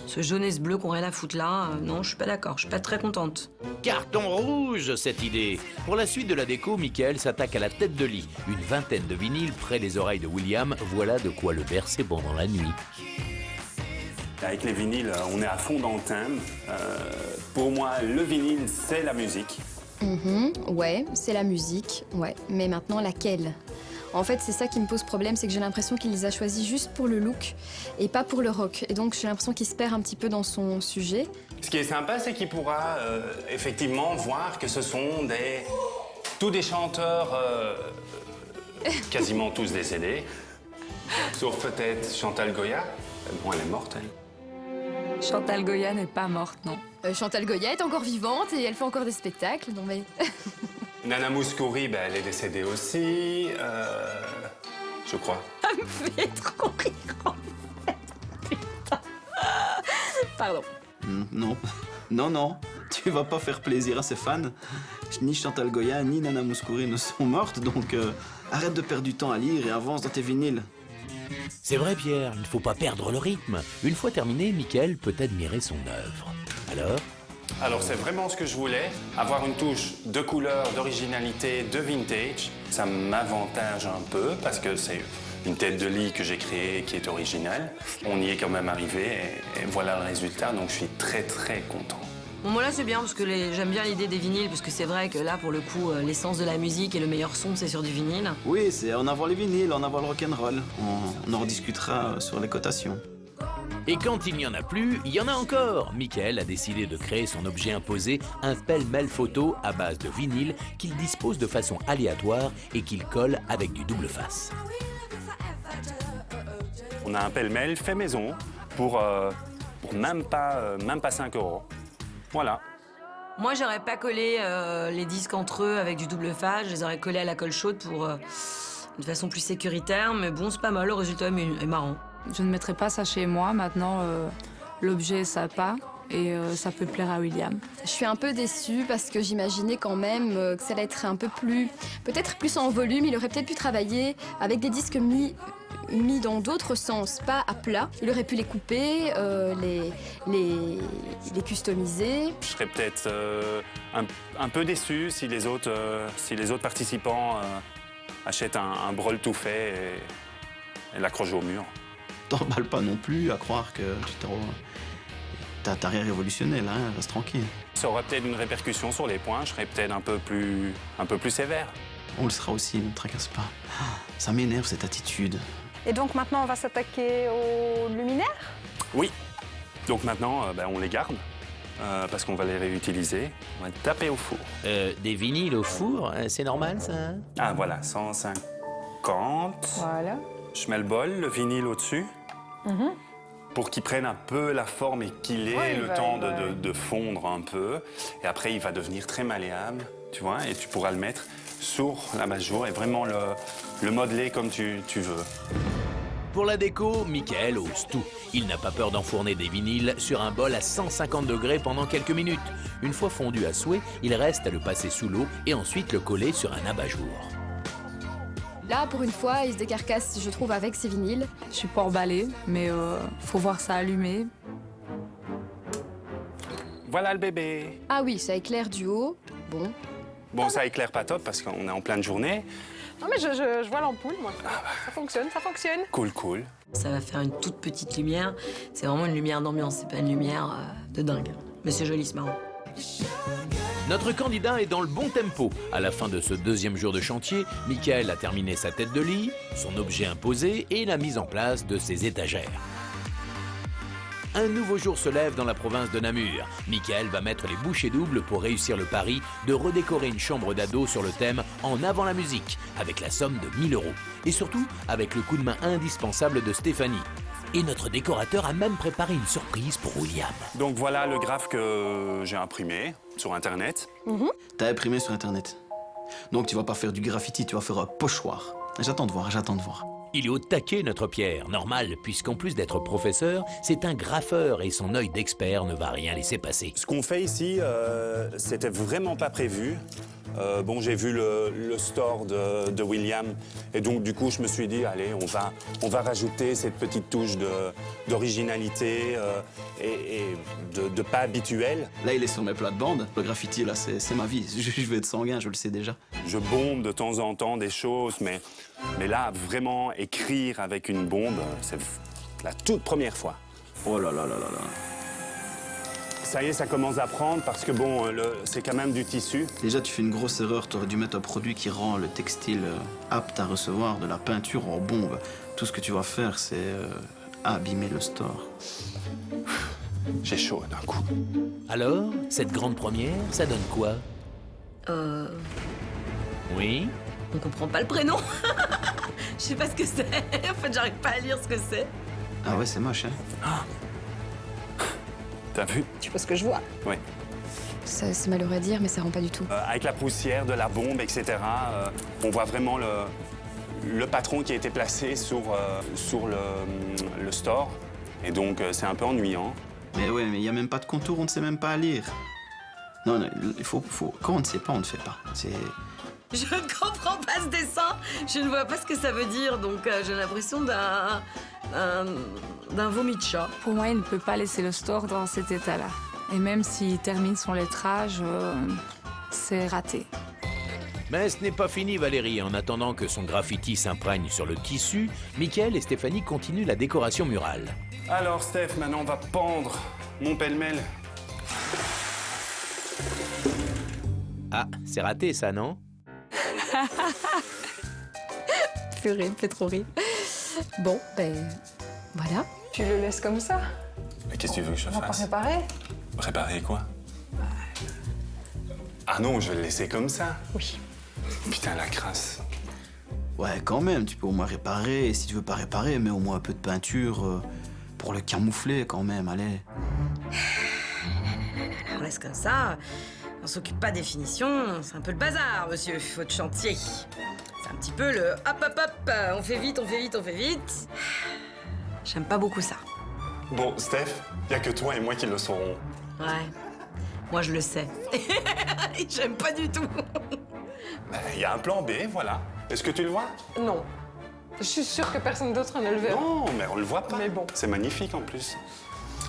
Speaker 6: Ce jaune et ce bleu qu'on rien à foutre là, non, je suis pas d'accord, je suis pas très contente.
Speaker 1: Carton rouge, cette idée. Pour la suite de la déco, Michael s'attaque à la tête de lit. Une vingtaine de vinyles près des oreilles de William. Voilà de quoi le bercer pendant la nuit.
Speaker 7: Avec les vinyles, on est à fond dans le thème. Pour moi, le vinyle, c'est la musique.
Speaker 3: Ouais, c'est la musique, ouais. Mais maintenant, laquelle? En fait, c'est ça qui me pose problème, c'est que j'ai l'impression qu'il les a choisis juste pour le look et pas pour le rock. Et donc, j'ai l'impression qu'il se perd un petit peu dans son sujet.
Speaker 7: Ce qui est sympa, c'est qu'il pourra effectivement voir que ce sont tous des chanteurs quasiment tous décédés. Sauf peut-être Chantal Goya. Bon, elle est morte, elle.
Speaker 4: Chantal Goya n'est pas morte, non.
Speaker 3: Chantal Goya est encore vivante et elle fait encore des spectacles, non mais...
Speaker 7: Nana Mouskouri, ben, elle est décédée aussi, je crois.
Speaker 6: Ça me fait trop rire, en fait. Putain. Pardon.
Speaker 10: Non, non, tu vas pas faire plaisir à ses fans. Ni Chantal Goya, ni Nana Mouskouri ne sont mortes, donc arrête de perdre du temps à lire et avance dans tes vinyles.
Speaker 1: C'est vrai, Pierre, il ne faut pas perdre le rythme. Une fois terminé, Michael peut admirer son œuvre. Alors,
Speaker 7: c'est vraiment ce que je voulais, avoir une touche de couleur, d'originalité, de vintage. Ça m'avantage un peu parce que c'est une tête de lit que j'ai créée qui est originale. On y est quand même arrivé et voilà le résultat, donc je suis très très content.
Speaker 6: Bon, moi là c'est bien parce que j'aime bien l'idée des vinyles parce que c'est vrai que là pour le coup l'essence de la musique et le meilleur son c'est sur du vinyle.
Speaker 10: Oui, c'est en avant les vinyles, en avant le rock'n'roll. On en rediscutera sur les cotations.
Speaker 1: Et quand il n'y en a plus, il y en a encore. Michael a décidé de créer son objet imposé, un pêle-mêle photo à base de vinyle qu'il dispose de façon aléatoire et qu'il colle avec du double face.
Speaker 7: On a un pêle-mêle fait maison pour même pas 5 €. Voilà.
Speaker 6: Moi j'aurais pas collé les disques entre eux avec du double face, je les aurais collés à la colle chaude pour de façon plus sécuritaire, mais bon c'est pas mal, le résultat est marrant.
Speaker 4: Je ne mettrai pas ça chez moi. Maintenant, l'objet est sympa et ça peut plaire à William.
Speaker 3: Je suis un peu déçue parce que j'imaginais quand même que ça allait être un peu plus... Peut-être plus en volume. Il aurait peut-être pu travailler avec des disques mis dans d'autres sens, pas à plat. Il aurait pu les couper, les customiser.
Speaker 7: Je serais peut-être un peu déçu si les autres participants achètent un brol tout fait et l'accrochent au mur.
Speaker 10: T'emballes pas non plus à croire que t'as rien révolutionné là, hein, reste tranquille.
Speaker 7: Ça aura peut-être une répercussion sur les points, je serai peut-être un peu plus sévère.
Speaker 10: On le sera aussi, ne tracasse pas. Ça m'énerve cette attitude.
Speaker 11: Et donc maintenant, on va s'attaquer aux luminaires?
Speaker 7: Oui. Donc maintenant, on les garde, parce qu'on va les réutiliser. On va taper au four.
Speaker 1: Des vinyles au four, c'est normal, ça?
Speaker 7: Ah, voilà, 150.
Speaker 11: Voilà.
Speaker 7: Je mets le bol, le vinyle au-dessus, pour qu'il prenne un peu la forme et qu'il ait le temps de fondre un peu. Et après, il va devenir très malléable, tu vois, et tu pourras le mettre sur la base-jour et vraiment le modeler comme tu veux.
Speaker 1: Pour la déco, Michael ose tout. Il n'a pas peur d'enfourner des vinyles sur un bol à 150 degrés pendant quelques minutes. Une fois fondu à souhait, il reste à le passer sous l'eau et ensuite le coller sur un abat-jour.
Speaker 3: Là, pour une fois, il se décarcasse, je trouve, avec ses vinyles.
Speaker 4: Je suis pas emballée, mais faut voir ça allumer.
Speaker 7: Voilà le bébé.
Speaker 3: Ah oui, ça éclaire du haut. Bon.
Speaker 7: Bon, ça éclaire pas top parce qu'on est en pleine journée.
Speaker 11: Non mais je vois l'ampoule, moi. Ça fonctionne, ça fonctionne.
Speaker 7: Cool.
Speaker 6: Ça va faire une toute petite lumière. C'est vraiment une lumière d'ambiance, c'est pas une lumière de dingue. Mais c'est joli, c'est marrant.
Speaker 1: Notre candidat est dans le bon tempo. À la fin de ce deuxième jour de chantier, Michael a terminé sa tête de lit, son objet imposé et la mise en place de ses étagères. Un nouveau jour se lève dans la province de Namur. Michael va mettre les bouchées doubles pour réussir le pari de redécorer une chambre d'ado sur le thème « En avant la musique » avec la somme de 1 000 €. Et surtout, avec le coup de main indispensable de Stéphanie. Et notre décorateur a même préparé une surprise pour William.
Speaker 7: Donc voilà le graphe que j'ai imprimé sur Internet.
Speaker 10: T'as imprimé sur Internet. Donc tu vas pas faire du graffiti, tu vas faire un pochoir. J'attends de voir, j'attends de voir.
Speaker 1: Il est au taquet, notre Pierre. Normal, puisqu'en plus d'être professeur, c'est un graffeur et son œil d'expert ne va rien laisser passer.
Speaker 7: Ce qu'on fait ici, c'était vraiment pas prévu. Bon, j'ai vu le store de William et donc du coup je me suis dit allez on va rajouter cette petite touche d'originalité et de pas habituel.
Speaker 10: Là il est sur mes plates-bandes. Le graffiti là c'est ma vie. Je vais être sanguin, je le sais déjà.
Speaker 7: Je bombe de temps en temps des choses mais là vraiment écrire avec une bombe c'est la toute première fois.
Speaker 10: Oh là là là là là.
Speaker 7: Ça y est, ça commence à prendre parce que bon, c'est quand même du tissu.
Speaker 10: Déjà, tu fais une grosse erreur. Tu aurais dû mettre un produit qui rend le textile apte à recevoir de la peinture en bombe. Tout ce que tu vas faire, c'est abîmer le store.
Speaker 7: J'ai chaud d'un coup.
Speaker 1: Alors, cette grande première, ça donne quoi? Oui?
Speaker 6: On comprend pas le prénom. Je sais pas ce que c'est. En fait, j'arrive pas à lire ce que c'est.
Speaker 10: Ah ouais, c'est moche, hein?
Speaker 7: Ah. T'as vu?
Speaker 11: Tu vois ce que je vois?
Speaker 7: Oui.
Speaker 3: C'est malheureux à dire, mais ça rend pas du tout.
Speaker 7: Avec la poussière de la bombe, etc., on voit vraiment le patron qui a été placé sur le store. Et donc, c'est un peu ennuyant.
Speaker 10: Mais ouais, mais il n'y a même pas de contour, on ne sait même pas lire. Non, non, il faut... Quand on ne sait pas, on ne fait pas.
Speaker 6: Je ne comprends pas ce dessin. Je ne vois pas ce que ça veut dire, donc j'ai l'impression d'un vomi de chat.
Speaker 4: Pour moi, il ne peut pas laisser le store dans cet état-là. Et même s'il termine son lettrage, c'est raté.
Speaker 1: Mais ce n'est pas fini, Valérie. En attendant que son graffiti s'imprègne sur le tissu, Michael et Stéphanie continuent la décoration murale.
Speaker 7: Alors, Steph, maintenant, on va pendre mon pêle-mêle.
Speaker 1: Ah, c'est raté, ça, non?
Speaker 3: Purée, me fait trop rire. Bon, ben, voilà.
Speaker 11: Tu le laisses comme ça?
Speaker 5: Mais qu'est-ce que tu veux que je
Speaker 11: On va pas
Speaker 5: fasse?
Speaker 11: réparer?
Speaker 5: Réparer quoi? Ah non, je vais le laisser comme ça.
Speaker 11: Oui.
Speaker 5: Putain, la crasse.
Speaker 10: Ouais, quand même, tu peux au moins réparer. Et si tu veux pas réparer, mets au moins un peu de peinture pour le camoufler, quand même, allez.
Speaker 6: On laisse comme ça. On s'occupe pas des finitions. C'est un peu le bazar, monsieur. Faut de chantier. C'est un petit peu le hop, hop, hop. On fait vite, on fait vite, on fait vite. J'aime pas beaucoup ça.
Speaker 5: Bon, Steph, y a que toi et moi qui le saurons.
Speaker 6: Ouais. Moi, je le sais. J'aime pas du tout.
Speaker 5: Il y a un plan B, voilà. Est-ce que tu le vois?
Speaker 11: Non. Je suis sûre que personne d'autre ne le verra.
Speaker 5: Non, mais on le voit pas.
Speaker 11: Mais bon.
Speaker 5: C'est magnifique en plus.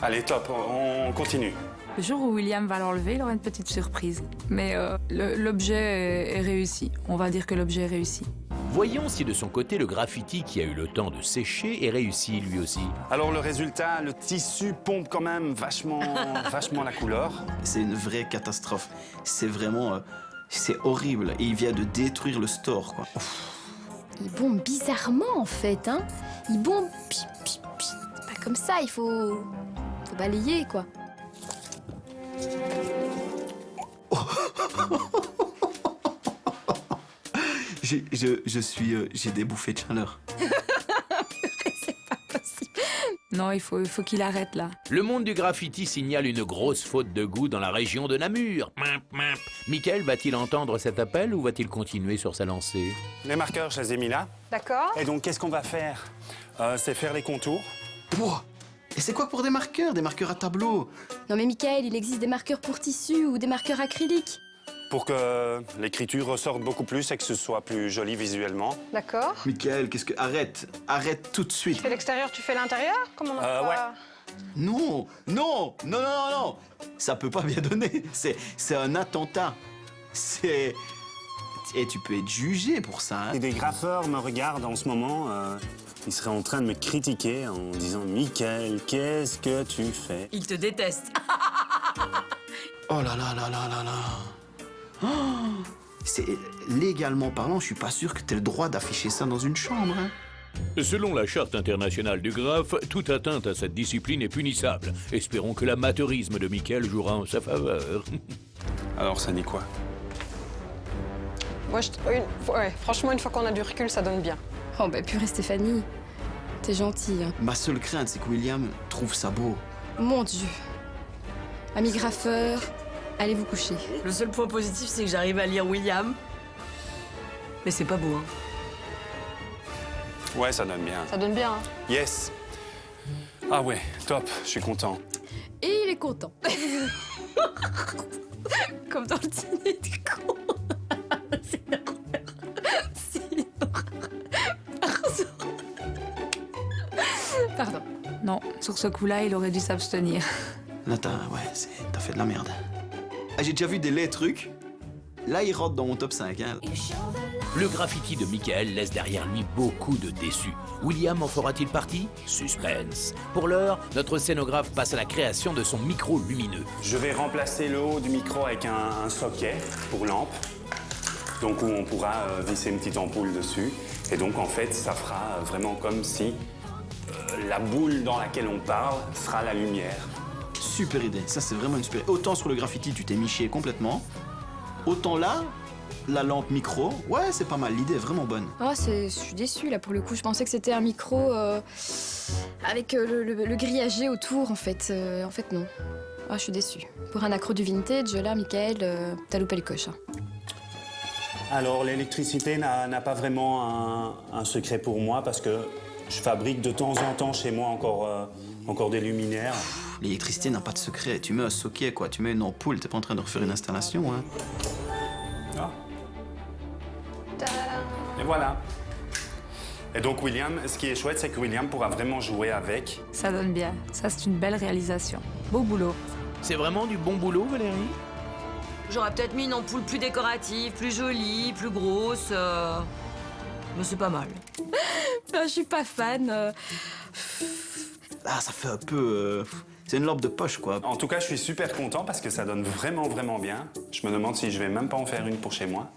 Speaker 5: Allez, top, on continue.
Speaker 4: Le jour où William va l'enlever, il aura une petite surprise. Mais l'objet est réussi. On va dire que l'objet est réussi.
Speaker 1: Voyons si de son côté, le graffiti qui a eu le temps de sécher est réussi lui aussi.
Speaker 7: Alors, le résultat, le tissu pompe quand même vachement la couleur.
Speaker 10: C'est une vraie catastrophe. C'est vraiment... c'est horrible. Et il vient de détruire le store, quoi.
Speaker 3: Il bombe bizarrement, en fait, hein. Il bombe... C'est pas comme ça, il faut balayer, quoi.
Speaker 10: J'ai des bouffées de chaleur.
Speaker 3: C'est pas possible.
Speaker 4: Non, il faut qu'il arrête là.
Speaker 1: Le monde du graffiti signale une grosse faute de goût dans la région de Namur. Michael va-t-il entendre cet appel ou va-t-il continuer sur sa lancée?
Speaker 7: Les marqueurs, je les ai mis là.
Speaker 11: D'accord.
Speaker 7: Et donc, qu'est-ce qu'on va faire? C'est faire les contours.
Speaker 10: Pouah. Et c'est quoi pour des marqueurs? Des marqueurs à tableau?
Speaker 3: Non mais Michael, il existe des marqueurs pour tissu ou des marqueurs acryliques.
Speaker 7: Pour que l'écriture ressorte beaucoup plus et que ce soit plus joli visuellement.
Speaker 11: D'accord.
Speaker 10: Michael, qu'est-ce que... Arrête tout de suite.
Speaker 11: Tu fais l'extérieur, tu fais l'intérieur? Comment on a pas...
Speaker 7: ouais.
Speaker 10: Non, non, non, non, non, non. Ça peut pas bien donner. C'est un attentat. C'est... Et tu peux être jugé pour ça, hein.
Speaker 7: Et des graffeurs me regardent en ce moment, ils seraient en train de me critiquer en disant « Michael, qu'est-ce que tu fais ?»
Speaker 6: Il te déteste.
Speaker 10: Oh là là là là là là. C'est légalement parlant, je suis pas sûr que tu aies le droit d'afficher ça dans une chambre. Hein.
Speaker 1: Selon la charte internationale du graphe, toute atteinte à cette discipline est punissable. Espérons que l'amateurisme de Michael jouera en sa faveur.
Speaker 5: Alors, ça dit quoi?
Speaker 11: Moi, franchement, une fois qu'on a du recul, ça donne bien.
Speaker 3: Oh bah purée Stéphanie, t'es gentille. Hein.
Speaker 10: Ma seule crainte, c'est que William trouve ça beau.
Speaker 3: Mon Dieu. Ami graffeur, allez vous coucher.
Speaker 6: Le seul point positif, c'est que j'arrive à lire William. Mais c'est pas beau, hein.
Speaker 5: Ouais, ça donne bien.
Speaker 11: Ça donne bien, hein.
Speaker 5: Yes. Ah ouais, top, je suis content.
Speaker 3: Et il est content. Comme dans le dîner du con. C'est une horreur. C'est une horreur. Pardon.
Speaker 4: Non, sur ce coup-là, il aurait dû s'abstenir.
Speaker 10: Là, t'as fait de la merde. Ah, j'ai déjà vu des laits trucs. Là, il rentre dans mon top 5. Hein.
Speaker 1: Le graffiti de Michael laisse derrière lui beaucoup de déçus. William en fera-t-il partie? Suspense. Pour l'heure, notre scénographe passe à la création de son micro lumineux.
Speaker 7: Je vais remplacer le haut du micro avec un socket pour lampe, donc où on pourra visser une petite ampoule dessus. Et donc en fait, ça fera vraiment comme si la boule dans laquelle on parle sera la lumière.
Speaker 10: Super idée, ça c'est vraiment une super... Autant sur le graffiti, tu t'es miché complètement. Autant là, la lampe micro, ouais, c'est pas mal, l'idée est vraiment bonne.
Speaker 3: Oh, je suis déçue là pour le coup. Je pensais que c'était un micro avec le grillagé autour en fait. En fait, non. Oh, je suis déçue. Pour un accro du vintage, là, Michael, t'as loupé le coche. Hein.
Speaker 7: Alors l'électricité n'a pas vraiment un secret pour moi parce que je fabrique de temps en temps chez moi encore des luminaires.
Speaker 10: L'électricité n'a pas de secret. Tu mets un socket, quoi. Tu mets une ampoule, t'es pas en train de refaire une installation, hein.
Speaker 7: Ah. Et voilà. Et donc William, ce qui est chouette, c'est que William pourra vraiment jouer avec.
Speaker 4: Ça donne bien. Ça, c'est une belle réalisation. Beau boulot.
Speaker 1: C'est vraiment du bon boulot, Valérie?
Speaker 6: J'aurais peut-être mis une ampoule plus décorative, plus jolie, plus grosse. Mais c'est pas mal.
Speaker 3: Je suis pas fan.
Speaker 10: Ah, ça fait un peu... C'est une lampe de poche, quoi.
Speaker 7: En tout cas, je suis super content parce que ça donne vraiment, vraiment bien. Je me demande si je vais même pas en faire une pour chez moi.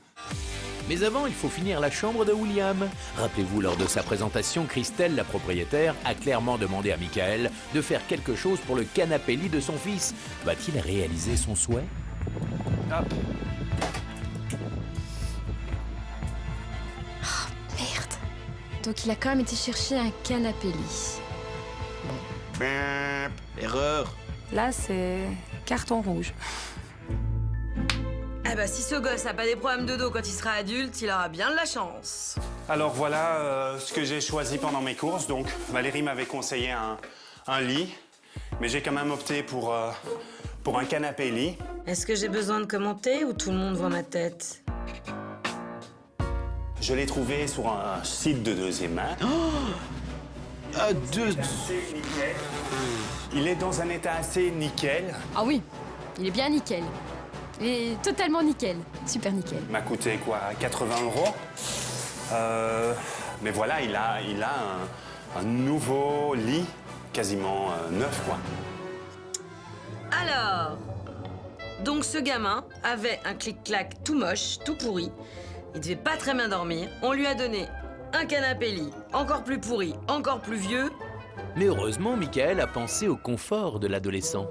Speaker 1: Mais avant, il faut finir la chambre de William. Rappelez-vous, lors de sa présentation, Christelle, la propriétaire, a clairement demandé à Michael de faire quelque chose pour le canapé-lit de son fils. Va-t-il réaliser son souhait?
Speaker 7: Hop.
Speaker 3: Oh, merde. Donc il a quand même été chercher un canapé-lit.
Speaker 10: Erreur.
Speaker 4: Là, c'est carton rouge.
Speaker 6: Eh ben, si ce gosse n'a pas des problèmes de dos quand il sera adulte, il aura bien de la chance.
Speaker 7: Alors voilà ce que j'ai choisi pendant mes courses. Donc Valérie m'avait conseillé un lit, mais j'ai quand même opté pour un canapé-lit.
Speaker 6: Est-ce que j'ai besoin de commenter ou tout le monde voit ma tête?
Speaker 7: Je l'ai trouvé sur un site de deuxième main. Il est dans un état assez nickel.
Speaker 3: Ah oui, il est bien nickel. Il est totalement nickel. Super nickel.
Speaker 7: Il m'a coûté quoi, 80 €. Mais voilà, il a un nouveau lit, quasiment neuf, quoi.
Speaker 6: Alors, donc ce gamin avait un clic-clac tout moche, tout pourri. Il devait pas très bien dormir. On lui a donné un canapé-lit encore plus pourri, encore plus vieux.
Speaker 1: Mais heureusement, Michael a pensé au confort de l'adolescent.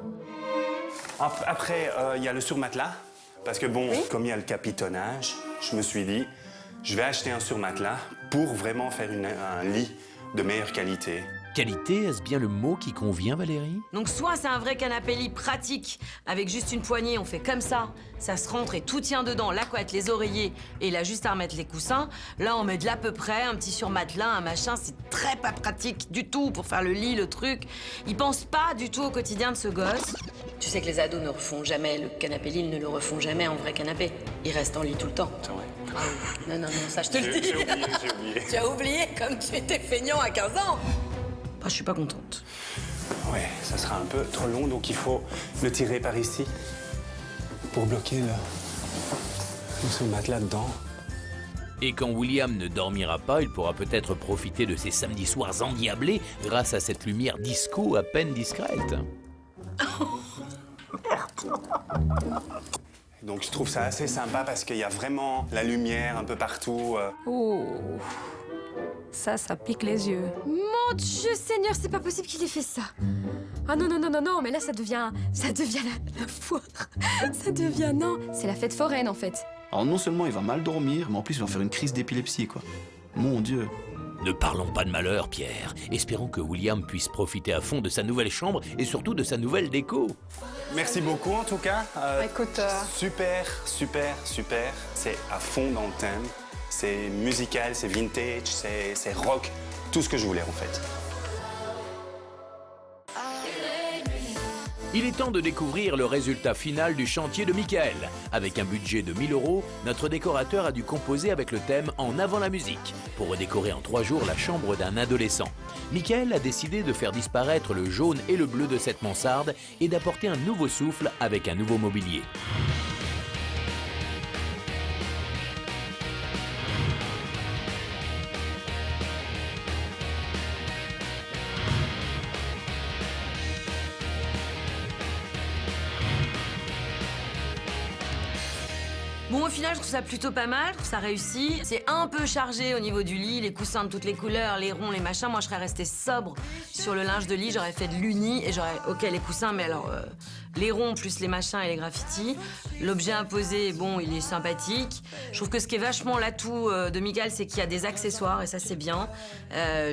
Speaker 7: Après, il y a le surmatelas. Parce que bon, comme il y a le capitonnage, je me suis dit, je vais acheter un surmatelas pour vraiment faire un lit de meilleure qualité.
Speaker 1: Qualité, est-ce bien le mot qui convient, Valérie?
Speaker 6: Donc soit c'est un vrai canapé-lit pratique, avec juste une poignée, on fait comme ça se rentre et tout tient dedans, la couette, les oreillers, et il a juste à remettre les coussins. Là, on met de l'à peu près, un petit surmatelas, un machin, c'est très pas pratique du tout pour faire le lit, le truc. Il pense pas du tout au quotidien de ce gosse. Tu sais que les ados ne refont jamais le canapé-lit, ils ne le refont jamais en vrai canapé. Ils restent en lit tout le temps.
Speaker 7: C'est vrai.
Speaker 6: Ah oui. Non, ça je te le dis.
Speaker 7: J'ai oublié.
Speaker 6: Tu as oublié comme tu étais feignant à 15 ans. Ah, je suis pas contente.
Speaker 7: Ouais, ça sera un peu trop long, donc il faut le tirer par ici pour bloquer le surmatelas dedans.
Speaker 1: Et quand William ne dormira pas, il pourra peut-être profiter de ses samedis soirs endiablés grâce à cette lumière disco à peine discrète.
Speaker 7: Donc je trouve ça assez sympa parce qu'il y a vraiment la lumière un peu partout.
Speaker 4: Oh, ça pique les yeux.
Speaker 3: Mon Dieu Seigneur, c'est pas possible qu'il ait fait ça. Ah non, non, non, non, non, mais là ça devient la foire. Ça devient, non, c'est la fête foraine en fait.
Speaker 10: Alors non seulement il va mal dormir, mais en plus il va faire une crise d'épilepsie, quoi. Mon Dieu.
Speaker 1: Ne parlons pas de malheur, Pierre. Espérons que William puisse profiter à fond de sa nouvelle chambre et surtout de sa nouvelle déco.
Speaker 7: Merci beaucoup en tout cas.
Speaker 11: Écoute,
Speaker 7: Super, super, super. C'est à fond dans le thème. C'est musical, c'est vintage, c'est rock. Tout ce que je voulais en fait.
Speaker 1: Il est temps de découvrir le résultat final du chantier de Michael. Avec un budget de 1 000 €, notre décorateur a dû composer avec le thème En avant la musique pour redécorer en 3 jours la chambre d'un adolescent. Michael a décidé de faire disparaître le jaune et le bleu de cette mansarde et d'apporter un nouveau souffle avec un nouveau mobilier.
Speaker 6: Bon, au final, je trouve ça plutôt pas mal, je trouve ça réussit. C'est un peu chargé au niveau du lit, les coussins de toutes les couleurs, les ronds, les machins. Moi, je serais restée sobre sur le linge de lit, j'aurais fait de l'uni et j'aurais... Ok, les coussins, mais alors... les ronds plus les machins et les graffitis. L'objet imposé, bon, il est sympathique. Je trouve que ce qui est vachement l'atout de Michael, c'est qu'il y a des accessoires et ça, c'est bien.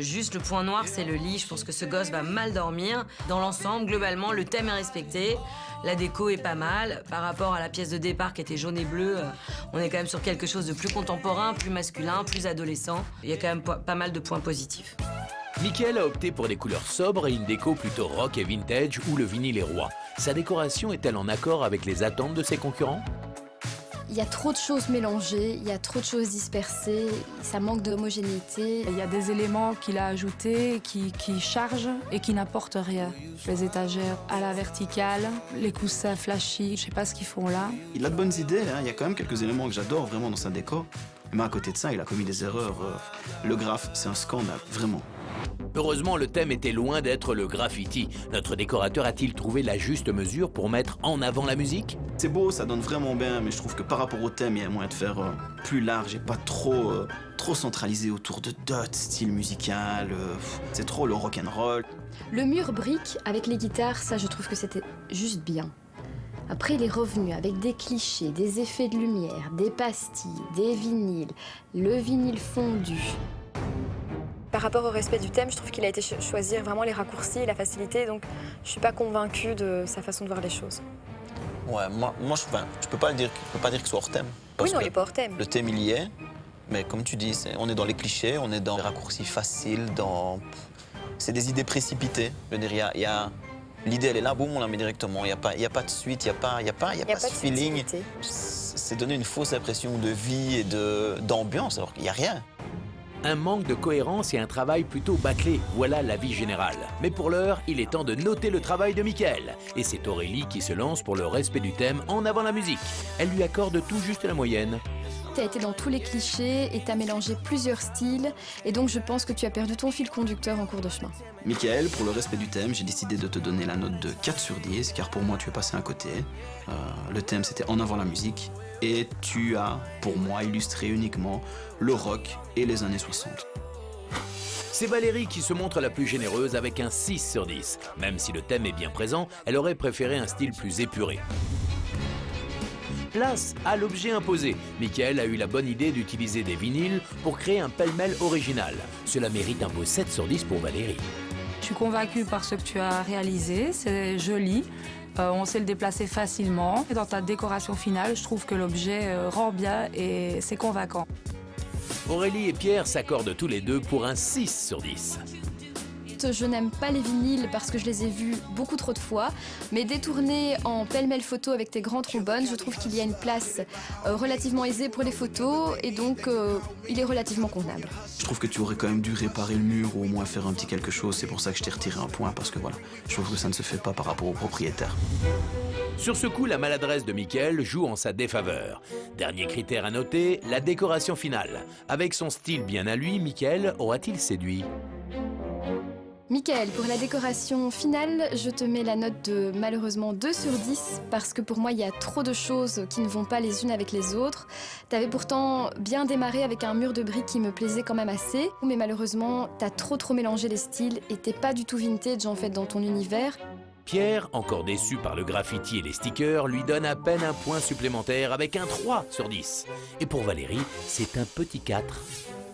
Speaker 6: Juste le point noir, c'est le lit. Je pense que ce gosse va mal dormir. Dans l'ensemble, globalement, le thème est respecté. La déco est pas mal. Par rapport à la pièce de départ qui était jaune et bleu, on est quand même sur quelque chose de plus contemporain, plus masculin, plus adolescent. Il y a quand même pas mal de points positifs.
Speaker 1: Michael a opté pour des couleurs sobres et une déco plutôt rock et vintage où le vinyle est roi. Sa décoration est-elle en accord avec les attentes de ses concurrents ?
Speaker 3: Il y a trop de choses mélangées, il y a trop de choses dispersées, ça manque d'homogénéité.
Speaker 4: Il y a des éléments qu'il a ajoutés qui chargent et qui n'apportent rien. Les étagères à la verticale, les coussins flashy, je sais pas ce qu'ils font là.
Speaker 10: Il a de bonnes idées, hein. Il y a quand même quelques éléments que j'adore vraiment dans sa déco. Mais à côté de ça, il a commis des erreurs. Le graphe, c'est un scandale, vraiment.
Speaker 1: Heureusement, le thème était loin d'être le graffiti. Notre décorateur a-t-il trouvé la juste mesure pour mettre en avant la musique ?
Speaker 10: C'est beau, ça donne vraiment bien, mais je trouve que par rapport au thème, il y a moyen de faire plus large et pas trop centralisé autour de d'autres styles musicaux. C'est trop le rock'n'roll.
Speaker 3: Le mur brique avec les guitares, ça je trouve que c'était juste bien. Après, il est revenu avec des clichés, des effets de lumière, des pastilles, des vinyles, le vinyle fondu. Par rapport au respect du thème, je trouve qu'il a été choisir vraiment les raccourcis et la facilité, donc je suis pas convaincue de sa façon de voir les choses.
Speaker 2: Ouais, moi je peux pas dire que ce soit hors thème.
Speaker 3: Oui, non, il est pas hors thème.
Speaker 2: Le thème, il y est, mais comme tu dis, on est dans les clichés, on est dans les raccourcis faciles, c'est des idées précipitées. Je veux dire, l'idée, elle est là, boum, on la met directement. Il n'y a pas de suite, il n'y a pas ce feeling. C'est donner une fausse impression de vie et d'ambiance, alors qu'il n'y a rien.
Speaker 1: Un manque de cohérence et un travail plutôt bâclé, voilà l'avis général. Mais pour l'heure, il est temps de noter le travail de Michael. Et c'est Aurélie qui se lance pour le respect du thème en avant la musique. Elle lui accorde tout juste la moyenne.
Speaker 3: Tu as été dans tous les clichés et tu as mélangé plusieurs styles. Et donc je pense que tu as perdu ton fil conducteur en cours de chemin.
Speaker 10: Michael, pour le respect du thème, j'ai décidé de te donner la note de 4 sur 10, car pour moi, tu es passé à côté. Le thème, c'était en avant la musique. Et tu as, pour moi, illustré uniquement le rock et les années 60.
Speaker 1: C'est Valérie qui se montre la plus généreuse avec un 6 sur 10. Même si le thème est bien présent, elle aurait préféré un style plus épuré. Place à l'objet imposé. Michael a eu la bonne idée d'utiliser des vinyles pour créer un pêle-mêle original. Cela mérite un beau 7 sur 10 pour Valérie.
Speaker 4: Je suis convaincue par ce que tu as réalisé, c'est joli. On sait le déplacer facilement. Et dans ta décoration finale, je trouve que l'objet rend bien et c'est convaincant.
Speaker 1: Aurélie et Pierre s'accordent tous les deux pour un 6 sur 10.
Speaker 3: Je n'aime pas les vinyles parce que je les ai vus beaucoup trop de fois, mais détournés en pêle-mêle photo avec tes grands trombones, je trouve qu'il y a une place relativement aisée pour les photos et donc il est relativement convenable.
Speaker 10: Je trouve que tu aurais quand même dû réparer le mur ou au moins faire un petit quelque chose, c'est pour ça que je t'ai retiré un point parce que voilà, je trouve que ça ne se fait pas par rapport au propriétaire.
Speaker 1: Sur ce coup, la maladresse de Michael joue en sa défaveur. Dernier critère à noter, la décoration finale. Avec son style bien à lui, Michael aura-t-il séduit ?
Speaker 3: Michael, pour la décoration finale, je te mets la note de malheureusement 2 sur 10 parce que pour moi, il y a trop de choses qui ne vont pas les unes avec les autres. T'avais pourtant bien démarré avec un mur de briques qui me plaisait quand même assez, mais malheureusement, t'as trop mélangé les styles et t'es pas du tout vintage en fait dans ton univers.
Speaker 1: Pierre, encore déçu par le graffiti et les stickers, lui donne à peine un point supplémentaire avec un 3 sur 10. Et pour Valérie, c'est un petit 4.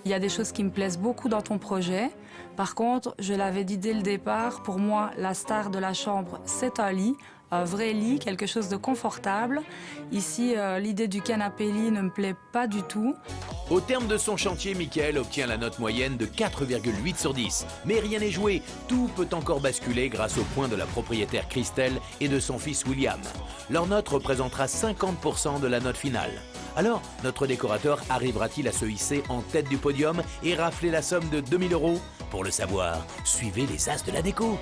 Speaker 4: Il y a des choses qui me plaisent beaucoup dans ton projet. Par contre, je l'avais dit dès le départ, pour moi, la star de la chambre, c'est un lit. Un vrai lit, quelque chose de confortable. Ici, l'idée du canapé-lit ne me plaît pas du tout.
Speaker 1: Au terme de son chantier, Michael obtient la note moyenne de 4,8 sur 10. Mais rien n'est joué, tout peut encore basculer grâce au point de la propriétaire Christelle et de son fils William. Leur note représentera 50% de la note finale. Alors, notre décorateur arrivera-t-il à se hisser en tête du podium et rafler la somme de 2 000 €? Pour le savoir, suivez les as de la déco.